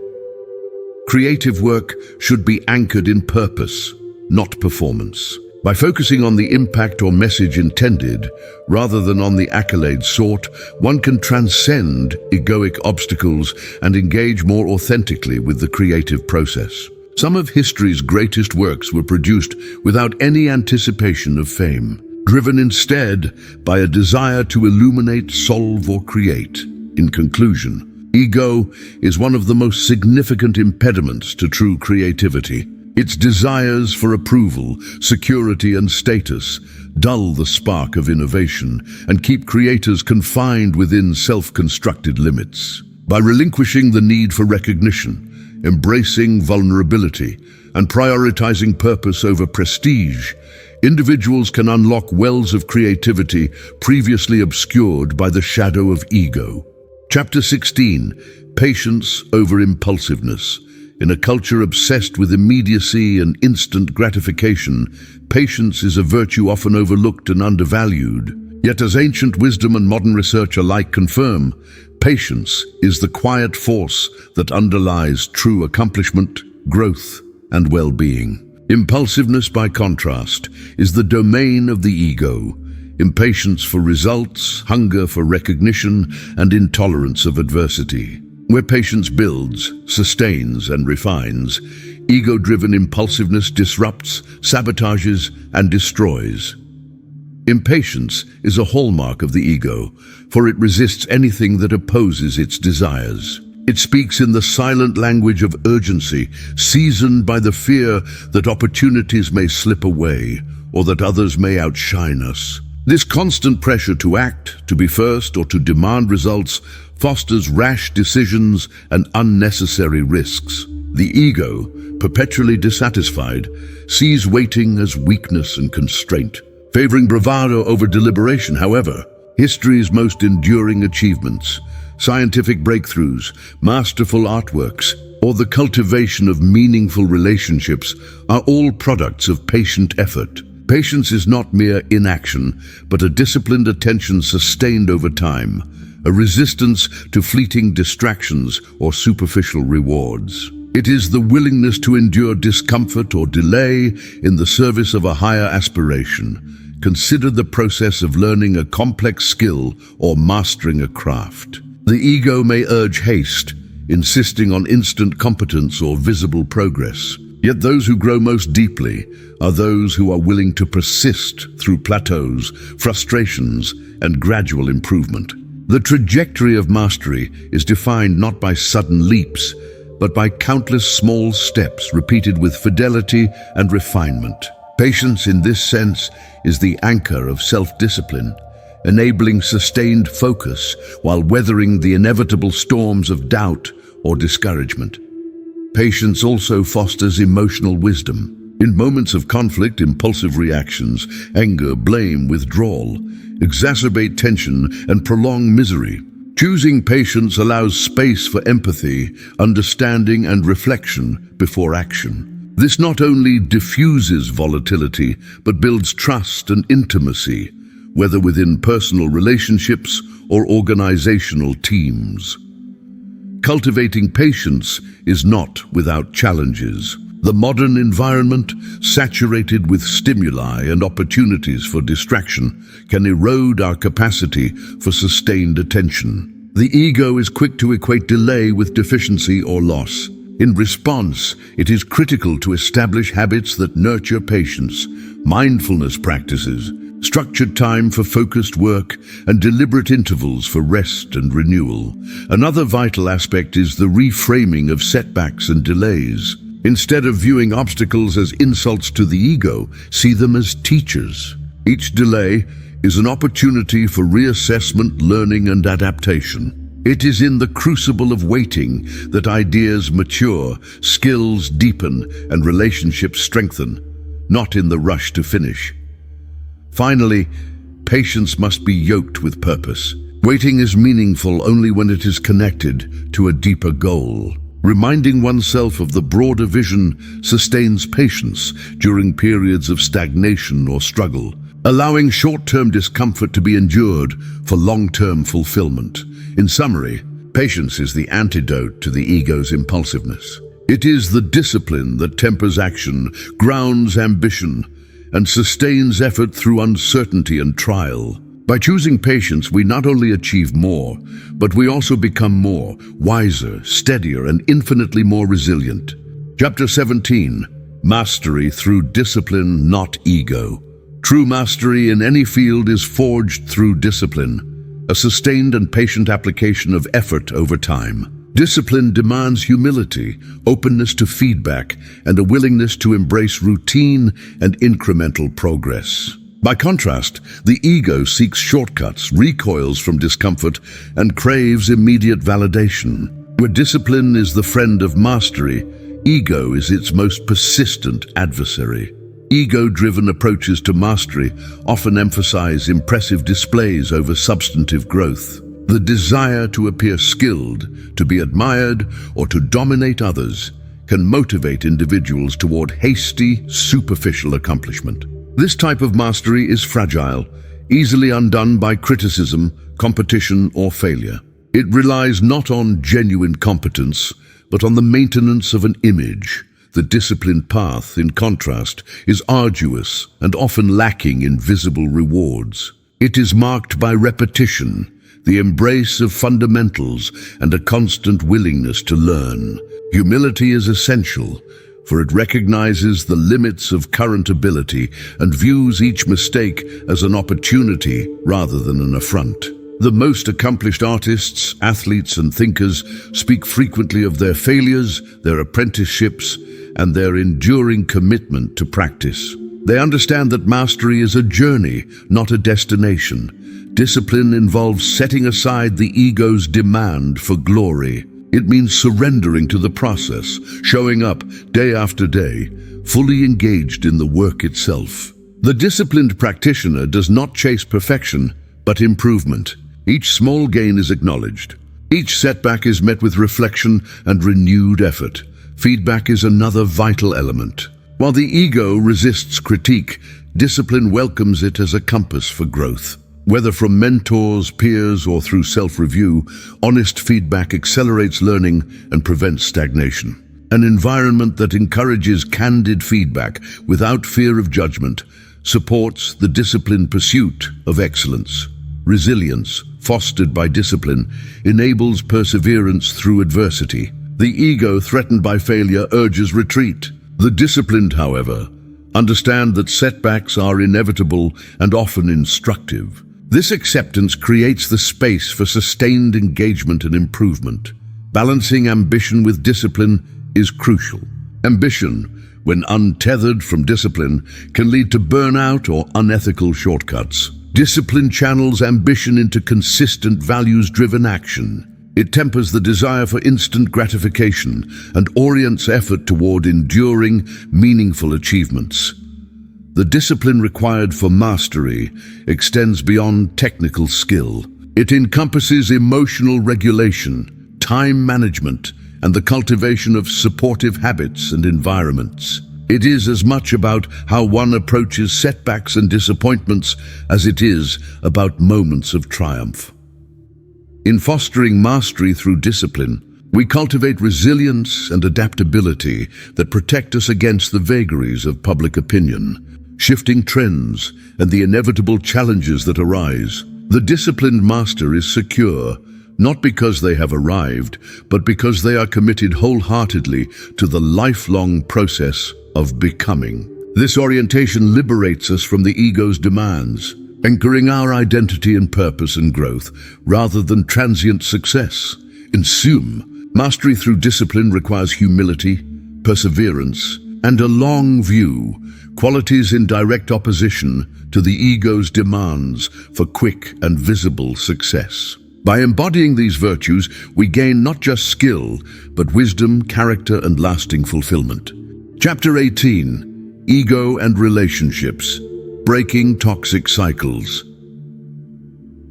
Creative work should be anchored in purpose, not performance. By focusing on the impact or message intended, rather than on the accolades sought, one can transcend egoic obstacles and engage more authentically with the creative process. Some of history's greatest works were produced without any anticipation of fame, driven instead by a desire to illuminate, solve, or create. In conclusion, ego is one of the most significant impediments to true creativity. Its desires for approval, security, and status dull the spark of innovation and keep creators confined within self-constructed limits. By relinquishing the need for recognition, embracing vulnerability, and prioritizing purpose over prestige, individuals can unlock wells of creativity previously obscured by the shadow of ego. Chapter 16: Patience over Impulsiveness. In a culture obsessed with immediacy and instant gratification, patience is a virtue often overlooked and undervalued. Yet as ancient wisdom and modern research alike confirm, patience is the quiet force that underlies true accomplishment, growth, and well-being. Impulsiveness, by contrast, is the domain of the ego. Impatience for results, hunger for recognition, and intolerance of adversity. Where patience builds, sustains, and refines, ego-driven impulsiveness disrupts, sabotages, and destroys. Impatience is a hallmark of the ego, for it resists anything that opposes its desires. It speaks in the silent language of urgency, seasoned by the fear that opportunities may slip away, or that others may outshine us. This constant pressure to act, to be first, or to demand results fosters rash decisions and unnecessary risks. The ego, perpetually dissatisfied, sees waiting as weakness and constraint. Favoring bravado over deliberation, however, history's most enduring achievements, scientific breakthroughs, masterful artworks, or the cultivation of meaningful relationships are all products of patient effort. Patience is not mere inaction, but a disciplined attention sustained over time, a resistance to fleeting distractions or superficial rewards. It is the willingness to endure discomfort or delay in the service of a higher aspiration. Consider the process of learning a complex skill or mastering a craft. The ego may urge haste, insisting on instant competence or visible progress. Yet those who grow most deeply are those who are willing to persist through plateaus, frustrations, and gradual improvement. The trajectory of mastery is defined not by sudden leaps, but by countless small steps repeated with fidelity and refinement. Patience, in this sense, is the anchor of self-discipline, enabling sustained focus while weathering the inevitable storms of doubt or discouragement. Patience also fosters emotional wisdom. In moments of conflict, impulsive reactions, anger, blame, withdrawal, exacerbate tension and prolong misery. Choosing patience allows space for empathy, understanding, and reflection before action. This not only diffuses volatility, but builds trust and intimacy, whether within personal relationships or organizational teams. Cultivating patience is not without challenges. The modern environment, saturated with stimuli and opportunities for distraction, can erode our capacity for sustained attention. The ego is quick to equate delay with deficiency or loss. In response, it is critical to establish habits that nurture patience, mindfulness practices, structured time for focused work, and deliberate intervals for rest and renewal. Another vital aspect is the reframing of setbacks and delays. Instead of viewing obstacles as insults to the ego, see them as teachers. Each delay is an opportunity for reassessment, learning, and adaptation. It is in the crucible of waiting that ideas mature, skills deepen, and relationships strengthen, not in the rush to finish. Finally, patience must be yoked with purpose. Waiting is meaningful only when it is connected to a deeper goal. Reminding oneself of the broader vision sustains patience during periods of stagnation or struggle, allowing short-term discomfort to be endured for long-term fulfillment. In summary, patience is the antidote to the ego's impulsiveness. It is the discipline that tempers action, grounds ambition, and sustains effort through uncertainty and trial. By choosing patience, we not only achieve more, but we also become more, wiser, steadier, and infinitely more resilient. Chapter 17. Mastery through discipline, not ego. True mastery in any field is forged through discipline, a sustained and patient application of effort over time. Discipline demands humility, openness to feedback, and a willingness to embrace routine and incremental progress. By contrast, the ego seeks shortcuts, recoils from discomfort, and craves immediate validation. Where discipline is the friend of mastery, ego is its most persistent adversary. Ego-driven approaches to mastery often emphasize impressive displays over substantive growth. The desire to appear skilled, to be admired, or to dominate others can motivate individuals toward hasty, superficial accomplishment. This type of mastery is fragile, easily undone by criticism, competition, or failure. It relies not on genuine competence, but on the maintenance of an image. The disciplined path, in contrast, is arduous and often lacking in visible rewards. It is marked by repetition, the embrace of fundamentals, and a constant willingness to learn. Humility is essential, for it recognizes the limits of current ability and views each mistake as an opportunity rather than an affront. The most accomplished artists, athletes, and thinkers speak frequently of their failures, their apprenticeships, and their enduring commitment to practice. They understand that mastery is a journey, not a destination. Discipline involves setting aside the ego's demand for glory. It means surrendering to the process, showing up day after day, fully engaged in the work itself. The disciplined practitioner does not chase perfection, but improvement. Each small gain is acknowledged. Each setback is met with reflection and renewed effort. Feedback is another vital element. While the ego resists critique, discipline welcomes it as a compass for growth. Whether from mentors, peers, or through self-review, honest feedback accelerates learning and prevents stagnation. An environment that encourages candid feedback without fear of judgment supports the disciplined pursuit of excellence. Resilience, fostered by discipline, enables perseverance through adversity. The ego, threatened by failure, urges retreat. The disciplined, however, understand that setbacks are inevitable and often instructive. This acceptance creates the space for sustained engagement and improvement. Balancing ambition with discipline is crucial. Ambition, when untethered from discipline, can lead to burnout or unethical shortcuts. Discipline channels ambition into consistent, values-driven action. It tempers the desire for instant gratification and orients effort toward enduring, meaningful achievements. The discipline required for mastery extends beyond technical skill. It encompasses emotional regulation, time management, and the cultivation of supportive habits and environments. It is as much about how one approaches setbacks and disappointments as it is about moments of triumph. In fostering mastery through discipline, we cultivate resilience and adaptability that protect us against the vagaries of public opinion, shifting trends, and the inevitable challenges that arise. The disciplined master is secure, not because they have arrived, but because they are committed wholeheartedly to the lifelong process of becoming. This orientation liberates us from the ego's demands, anchoring our identity in purpose and growth rather than transient success. In sum, mastery through discipline requires humility, perseverance, and a long view, qualities in direct opposition to the ego's demands for quick and visible success. By embodying these virtues, we gain not just skill, but wisdom, character, and lasting fulfillment. Chapter 18: Ego and Relationships. Breaking Toxic Cycles.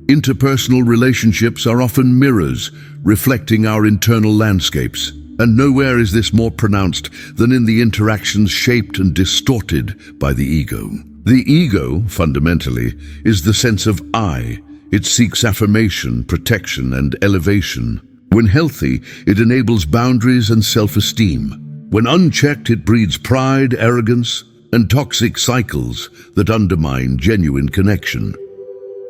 Interpersonal relationships are often mirrors, reflecting our internal landscapes, and nowhere is this more pronounced than in the interactions shaped and distorted by the ego. The ego, fundamentally, is the sense of I. It seeks affirmation, protection, and elevation. When healthy, it enables boundaries and self-esteem. When unchecked, it breeds pride, arrogance, and toxic cycles that undermine genuine connection.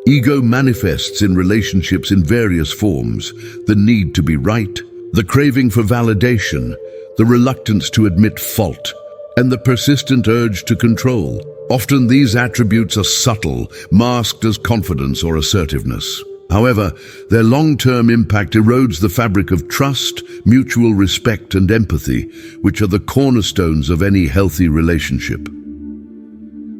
Ego manifests in relationships in various forms: the need to be right, the craving for validation, the reluctance to admit fault, and the persistent urge to control. Often these attributes are subtle, masked as confidence or assertiveness. However, their long-term impact erodes the fabric of trust, mutual respect, and empathy, which are the cornerstones of any healthy relationship.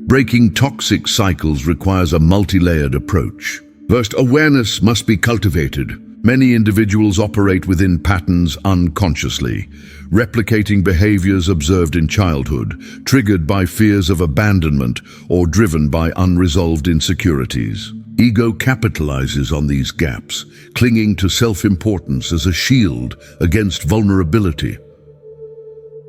Breaking toxic cycles requires a multi-layered approach. First, awareness must be cultivated. Many individuals operate within patterns unconsciously, replicating behaviors observed in childhood, triggered by fears of abandonment or driven by unresolved insecurities. Ego capitalizes on these gaps, clinging to self-importance as a shield against vulnerability.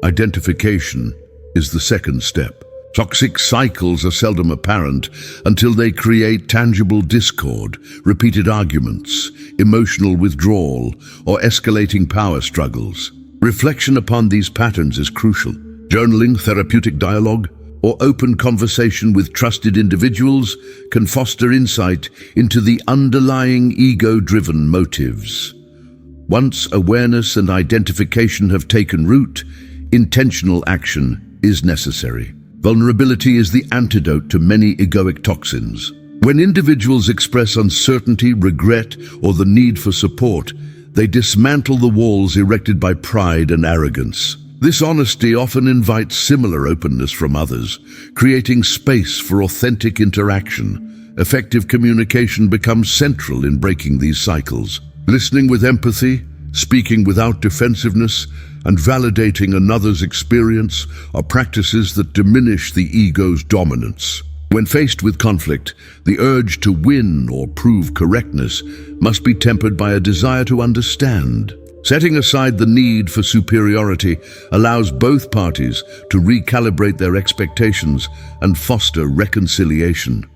Identification is the second step. Toxic cycles are seldom apparent until they create tangible discord, repeated arguments, emotional withdrawal, or escalating power struggles. Reflection upon these patterns is crucial. Journaling, therapeutic dialogue, or open conversation with trusted individuals can foster insight into the underlying ego-driven motives. Once awareness and identification have taken root, intentional action is necessary. Vulnerability is the antidote to many egoic toxins. When individuals express uncertainty, regret, or the need for support, they dismantle the walls erected by pride and arrogance. This honesty often invites similar openness from others, creating space for authentic interaction. Effective communication becomes central in breaking these cycles. Listening with empathy, speaking without defensiveness, and validating another's experience are practices that diminish the ego's dominance. When faced with conflict, the urge to win or prove correctness must be tempered by a desire to understand. Setting aside the need for superiority allows both parties to recalibrate their expectations and foster reconciliation.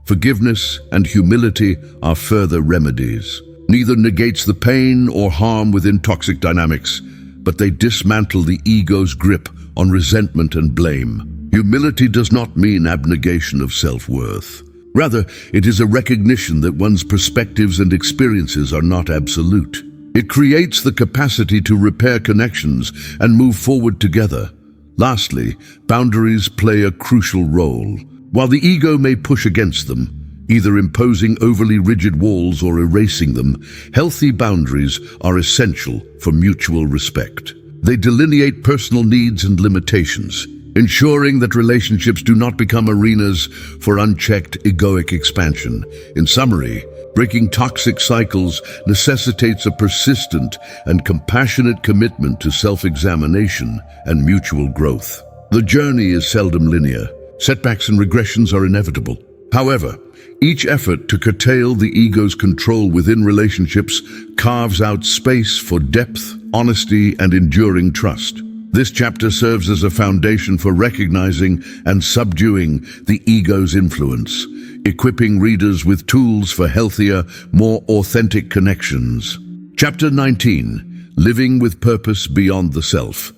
Forgiveness and humility are further remedies. Neither negates the pain or harm within toxic dynamics, but they dismantle the ego's grip on resentment and blame. Humility does not mean abnegation of self-worth. Rather, it is a recognition that one's perspectives and experiences are not absolute. It creates the capacity to repair connections and move forward together. Lastly, boundaries play a crucial role. While the ego may push against them, either imposing overly rigid walls or erasing them. Healthy boundaries are essential for mutual respect. They delineate personal needs and limitations, ensuring that relationships do not become arenas for unchecked egoic expansion. In summary, breaking toxic cycles necessitates a persistent and compassionate commitment to self-examination and mutual growth. The journey is seldom linear. Setbacks and regressions are inevitable. However, each effort to curtail the ego's control within relationships carves out space for depth, honesty, and enduring trust. This chapter serves as a foundation for recognizing and subduing the ego's influence, equipping readers with tools for healthier, more authentic connections. Chapter 19, Living with Purpose Beyond the Self.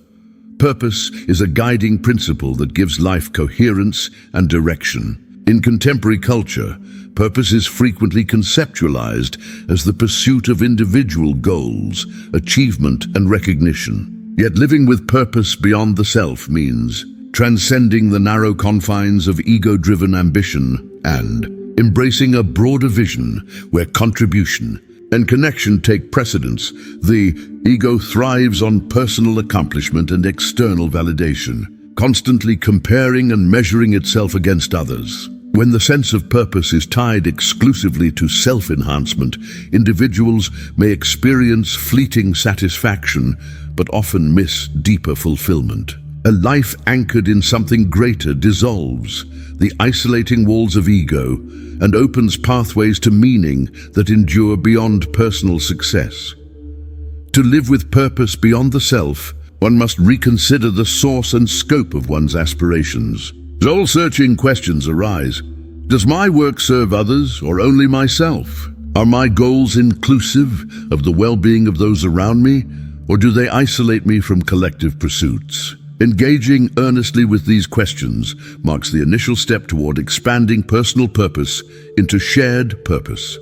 Purpose is a guiding principle that gives life coherence and direction. In contemporary culture, purpose is frequently conceptualized as the pursuit of individual goals, achievement, and recognition. Yet living with purpose beyond the self means transcending the narrow confines of ego-driven ambition and embracing a broader vision where contribution and connection take precedence. The ego thrives on personal accomplishment and external validation, constantly comparing and measuring itself against others. When the sense of purpose is tied exclusively to self-enhancement, individuals may experience fleeting satisfaction, but often miss deeper fulfillment. A life anchored in something greater dissolves the isolating walls of ego and opens pathways to meaning that endure beyond personal success. To live with purpose beyond the self, one must reconsider the source and scope of one's aspirations. Soul-searching questions arise. Does my work serve others or only myself? Are my goals inclusive of the well-being of those around me, or do they isolate me from collective pursuits? Engaging earnestly with these questions marks the initial step toward expanding personal purpose into shared purpose.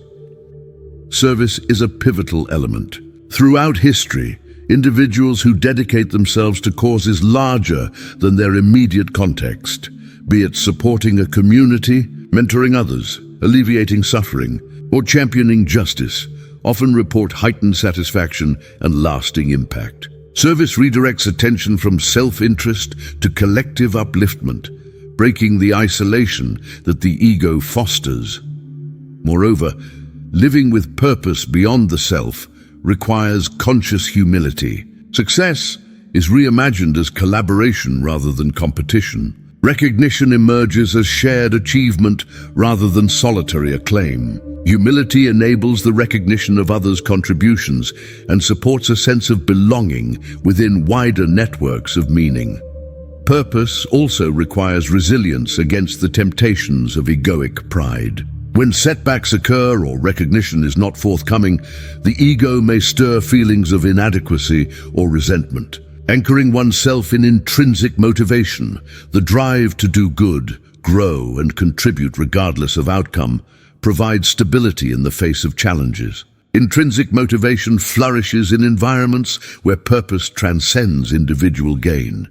Service is a pivotal element. Throughout history, individuals who dedicate themselves to causes larger than their immediate context, be it supporting a community, mentoring others, alleviating suffering, or championing justice, often report heightened satisfaction and lasting impact. Service redirects attention from self-interest to collective upliftment, breaking the isolation that the ego fosters. Moreover, living with purpose beyond the self requires conscious humility. Success is reimagined as collaboration rather than competition. Recognition emerges as shared achievement rather than solitary acclaim. Humility enables the recognition of others' contributions and supports a sense of belonging within wider networks of meaning. Purpose also requires resilience against the temptations of egoic pride. When setbacks occur or recognition is not forthcoming, the ego may stir feelings of inadequacy or resentment. Anchoring oneself in intrinsic motivation, the drive to do good, grow, and contribute regardless of outcome, provides stability in the face of challenges. Intrinsic motivation flourishes in environments where purpose transcends individual gain.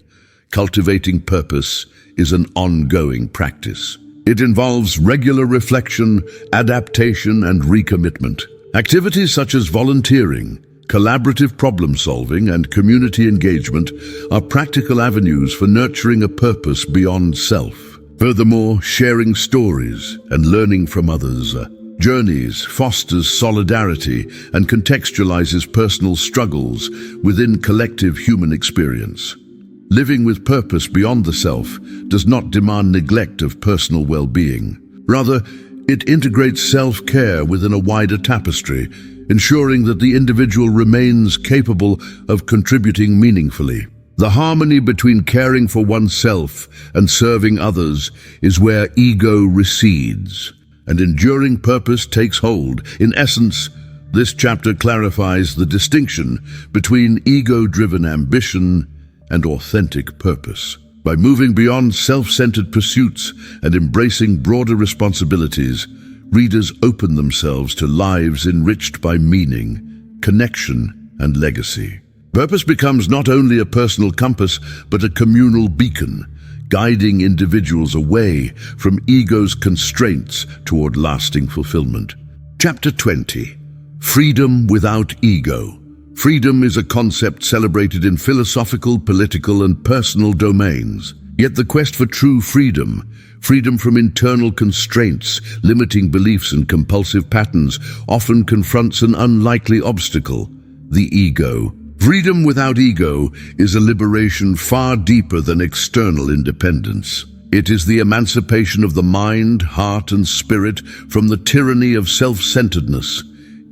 Cultivating purpose is an ongoing practice. It involves regular reflection, adaptation, and recommitment. Activities such as volunteering, collaborative problem-solving, and community engagement are practical avenues for nurturing a purpose beyond self. Furthermore, sharing stories and learning from others' journeys fosters solidarity and contextualizes personal struggles within collective human experience. Living with purpose beyond the self does not demand neglect of personal well-being. Rather, it integrates self-care within a wider tapestry, ensuring that the individual remains capable of contributing meaningfully. The harmony between caring for oneself and serving others is where ego recedes, and enduring purpose takes hold. In essence, this chapter clarifies the distinction between ego-driven ambition and authentic purpose. By moving beyond self-centered pursuits and embracing broader responsibilities, readers open themselves to lives enriched by meaning, connection, and legacy. Purpose becomes not only a personal compass, but a communal beacon, guiding individuals away from ego's constraints toward lasting fulfillment. Chapter 20. Freedom without ego. Freedom is a concept celebrated in philosophical, political, and personal domains. Yet the quest for true freedom from internal constraints, limiting beliefs and compulsive patterns, often confronts an unlikely obstacle: the ego. Freedom without ego is a liberation far deeper than external independence. It is the emancipation of the mind, heart, and spirit from the tyranny of self-centeredness.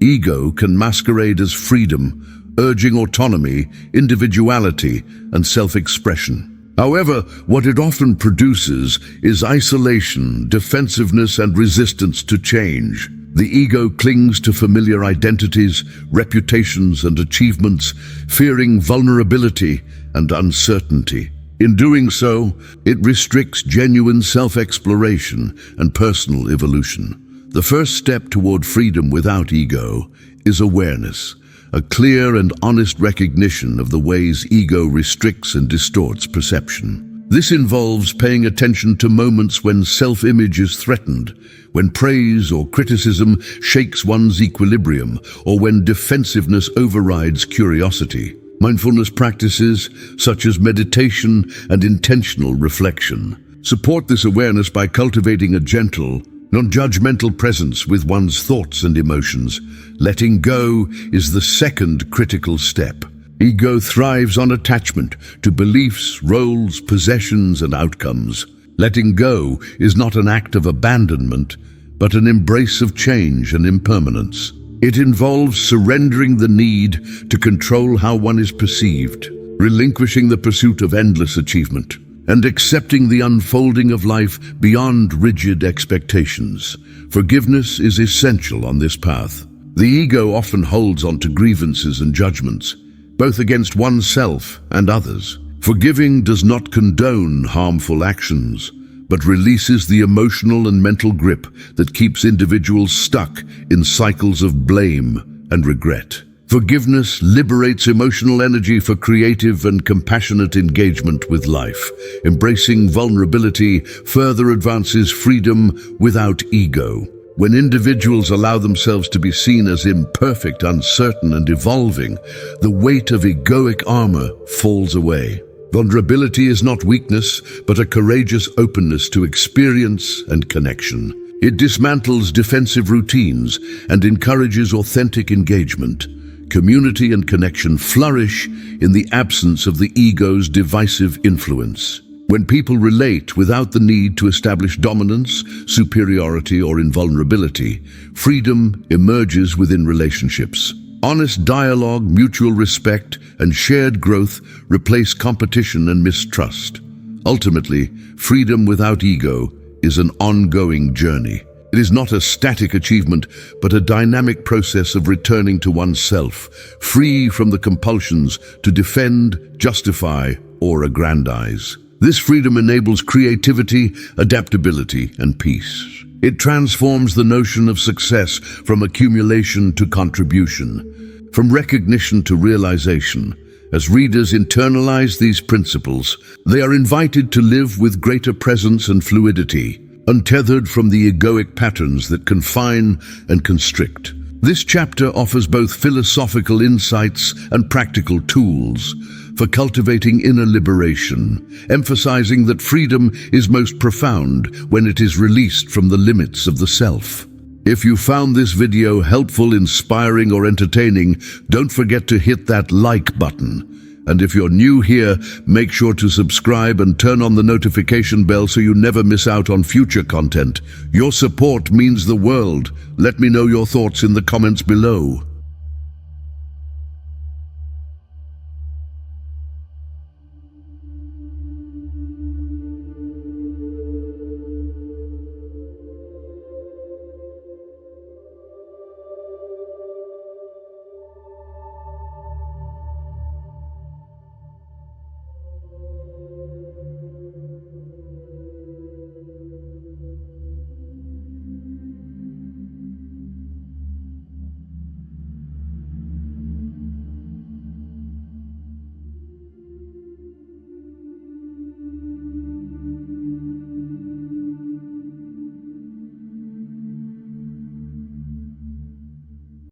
Ego can masquerade as freedom, urging autonomy, individuality, and self-expression. However, what it often produces is isolation, defensiveness, and resistance to change. The ego clings to familiar identities, reputations, and achievements, fearing vulnerability and uncertainty. In doing so, it restricts genuine self-exploration and personal evolution. The first step toward freedom without ego is awareness, a clear and honest recognition of the ways ego restricts and distorts perception. This involves paying attention to moments when self-image is threatened, when praise or criticism shakes one's equilibrium, or when defensiveness overrides curiosity. Mindfulness practices, such as meditation and intentional reflection, support this awareness by cultivating a gentle, non-judgmental presence with one's thoughts and emotions. Letting go is the second critical step. Ego thrives on attachment to beliefs, roles, possessions, and outcomes. Letting go is not an act of abandonment, but an embrace of change and impermanence. It involves surrendering the need to control how one is perceived, relinquishing the pursuit of endless achievement, and accepting the unfolding of life beyond rigid expectations. Forgiveness is essential on this path. The ego often holds on to grievances and judgments, both against oneself and others. Forgiving does not condone harmful actions, but releases the emotional and mental grip that keeps individuals stuck in cycles of blame and regret. Forgiveness liberates emotional energy for creative and compassionate engagement with life. Embracing vulnerability further advances freedom without ego. When individuals allow themselves to be seen as imperfect, uncertain, and evolving, the weight of egoic armor falls away. Vulnerability is not weakness, but a courageous openness to experience and connection. It dismantles defensive routines and encourages authentic engagement. Community and connection flourish in the absence of the ego's divisive influence. When people relate without the need to establish dominance, superiority, or invulnerability, freedom emerges within relationships. Honest dialogue, mutual respect, and shared growth replace competition and mistrust. Ultimately, freedom without ego is an ongoing journey. It is not a static achievement, but a dynamic process of returning to oneself, free from the compulsions to defend, justify, or aggrandize. This freedom enables creativity, adaptability, and peace. It transforms the notion of success from accumulation to contribution, from recognition to realization. As readers internalize these principles, they are invited to live with greater presence and fluidity, untethered from the egoic patterns that confine and constrict. This chapter offers both philosophical insights and practical tools for cultivating inner liberation, emphasizing that freedom is most profound when it is released from the limits of the self. If you found this video helpful, inspiring, or entertaining, don't forget to hit that like button. And if you're new here, make sure to subscribe and turn on the notification bell so you never miss out on future content. Your support means the world. Let me know your thoughts in the comments below.